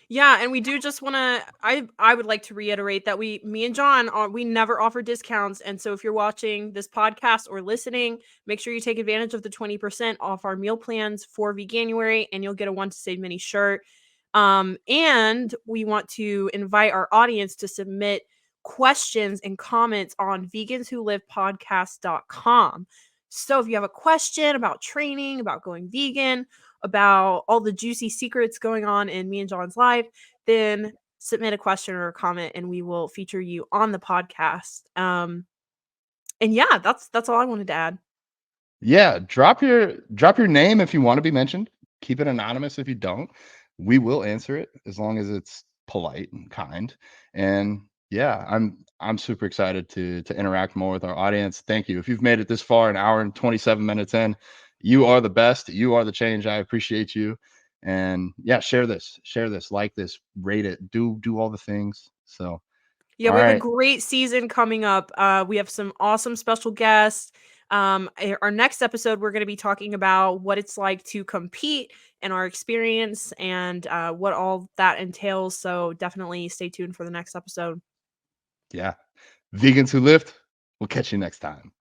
Yeah, and we do just wanna I would like to reiterate that me and John we never offer discounts, and so if you're watching this podcast or listening, make sure you take advantage of the 20% off our meal plans for Veganuary, and you'll get a One to Save Many shirt. And we want to invite our audience to submit questions and comments on veganswholivepodcast.com. So if you have a question about training, about going vegan, about all the juicy secrets going on in me and John's life, then submit a question or a comment and we will feature you on the podcast. And yeah, that's all I wanted to add. Yeah, drop your name if you wanna be mentioned. Keep it anonymous if you don't. We will answer it as long as it's polite and kind. And yeah, I'm super excited to interact more with our audience. Thank you. If you've made it this far, an hour and 27 minutes in, you are the best. You are the change. I appreciate you. And yeah, share this, like this, rate it, do all the things. So, Yeah, all we have a right. great season coming up. We have some awesome special guests. Our next episode, we're going to be talking about what it's like to compete and our experience and what all that entails. So definitely stay tuned for the next episode. Yeah. Vegans who lift. We'll catch you next time.